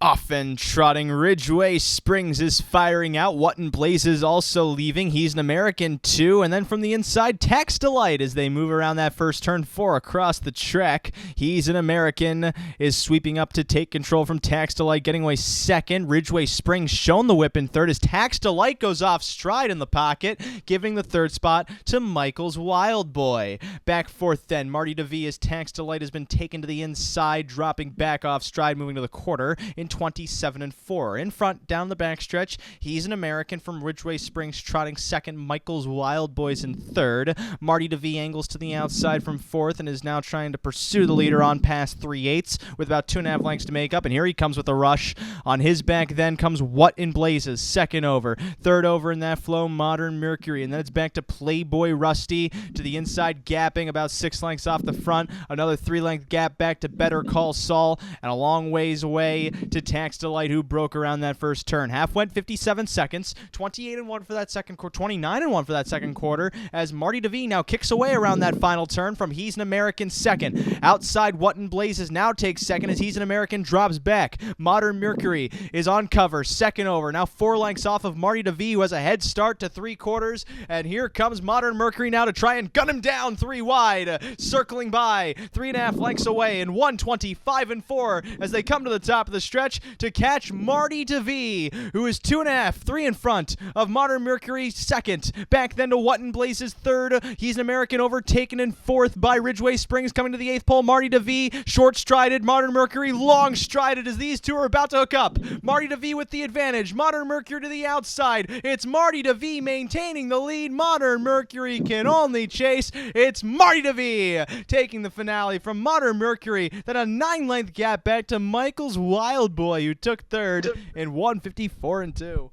Off and trotting, Ridgeway Springs is firing out. What in Blazes also leaving. He's an American too. And then from the inside, Tax Delight as they move around that first turn 4 across the track. He's an American, is sweeping up to take control from Tax Delight, getting away second. Ridgeway Springs shown the whip in third as Tax Delight goes off stride in the pocket, giving the third spot to Michael's Wild Boy. Back fourth then, Marty DeVee as Tax Delight has been taken to the inside, dropping back off stride, moving to the quarter in 27 and 4. In front, down the backstretch, he's an American from Ridgeway Springs trotting second. Michael's Wild Boys in third. Marty DeVee angles to the outside from fourth and is now trying to pursue the leader on past 3/8 with about 2.5 lengths to make up. And here he comes with a rush. On his back then comes What in Blazes, second over. Third over in that flow, Modern Mercury. And then it's back to Playboy Rusty to the inside, gapping about 6 lengths off the front. Another 3-length gap back to Better Call Saul. And a long ways away to Tax Delight, who broke around that first turn. Half went 57 seconds, 28 and 1 for that second quarter, 29 and 1 for that second quarter, as Marty DeVee now kicks away around that final turn from He's an American second. Outside, What in Blazes now takes second as He's an American drops back. Modern Mercury is on cover, second over, now 4 lengths off of Marty DeVee, who has a head start to 3/4, and here comes Modern Mercury now to try and gun him down 3 wide, circling by 3.5 lengths away in 1:25 and 4 as they come to the top of the stretch to catch Marty DeVee, who is 2.5, 3 in front of Modern Mercury second. Back then to What in Blazes third. He's an American overtaken in fourth by Ridgeway Springs coming to the 8th pole. Marty DeVee short-strided, Modern Mercury long-strided as these two are about to hook up. Marty DeVee with the advantage. Modern Mercury to the outside. It's Marty DeVee maintaining the lead. Modern Mercury can only chase. It's Marty DeVee taking the finale from Modern Mercury. Then a 9-length gap back to Michael's Wild Boy, who took third in 1:54 and 2.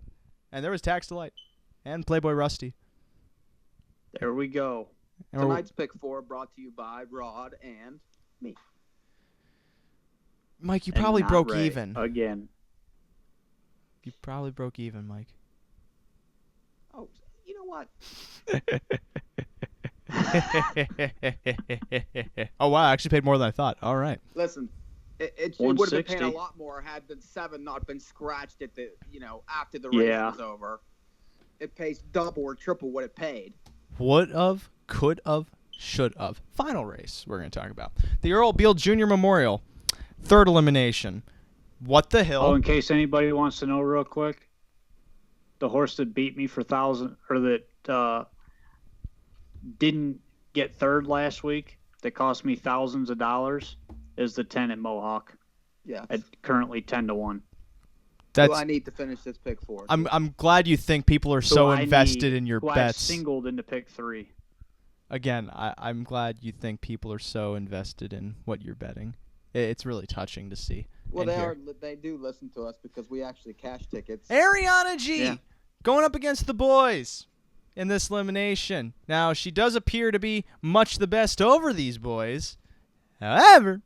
And there was Tax Delight and Playboy Rusty. There we go. And Tonight's pick 4 brought to you by Rod and me. Mike, you And probably not broke Ray even. again. You probably broke even, Mike. Oh, you know what? Oh, wow. I actually paid more than I thought. All right. Listen, it would have been paying a 160. lot more had the 7 not been scratched at the after the race Yeah. was over. It pays double or triple what it paid. Would of, could of, should of. Final race we're going to talk about. The Earl Beal Jr. Memorial. Third elimination. What the hell? Oh, in case anybody wants to know real quick, the horse that beat me for that didn't get third last week, that cost me thousands of dollars, is the 10 at Mohawk. Yeah. At currently 10-1. Who I need to finish this pick 4. I'm glad you think people are so invested in your who I bets. singled into pick 3. Again, I'm glad you think people are so invested in what you're betting. It's really touching to see. Well, and hear. they do listen to us because we actually cash tickets. Ariana G Yeah. going up against the boys in this elimination. Now, she does appear to be much the best over these boys. However,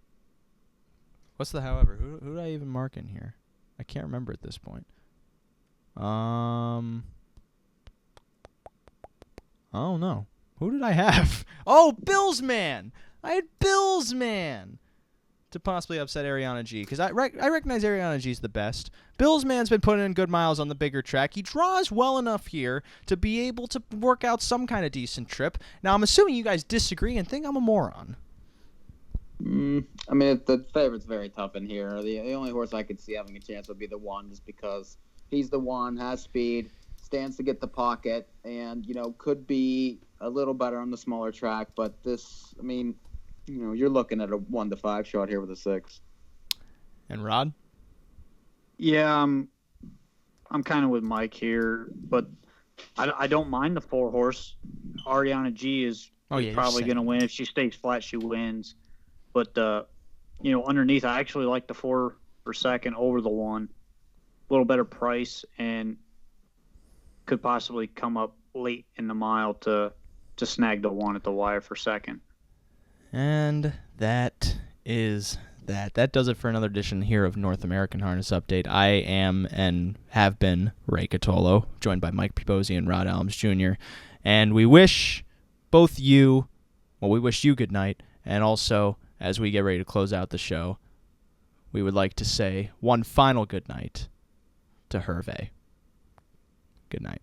what's the however? Who did I even mark in here? I can't remember at this point. Oh no. Who did I have? Oh, Bills Man. I had Bills Man to possibly upset Ariana G, because I recognize Ariana G's the best. Bills Man's been putting in good miles on the bigger track. He draws well enough here to be able to work out some kind of decent trip. Now, I'm assuming you guys disagree and think I'm a moron. I mean, the favorite's very tough in here. The only horse I could see having a chance would be the 1, just because he's the 1, has speed, stands to get the pocket, and, could be a little better on the smaller track. But this, I mean, you're looking at a 1-5 shot here with a 6. And Rod? Yeah, I'm kind of with Mike here, but I don't mind the 4 horse. Ariana G is probably going to win. If she stays flat, she wins. But, underneath, I actually like the 4 for second over the 1. A little better price, and could possibly come up late in the mile to snag the 1 at the wire for second. And that is that. That does it for another edition here of North American Harness Update. I am and have been Ray Cotolo, joined by Mike Pribozie and Rod Allums Jr. And we wish both you, we wish you good night, and also, as we get ready to close out the show, we would like to say one final good night to Hervé. Good night.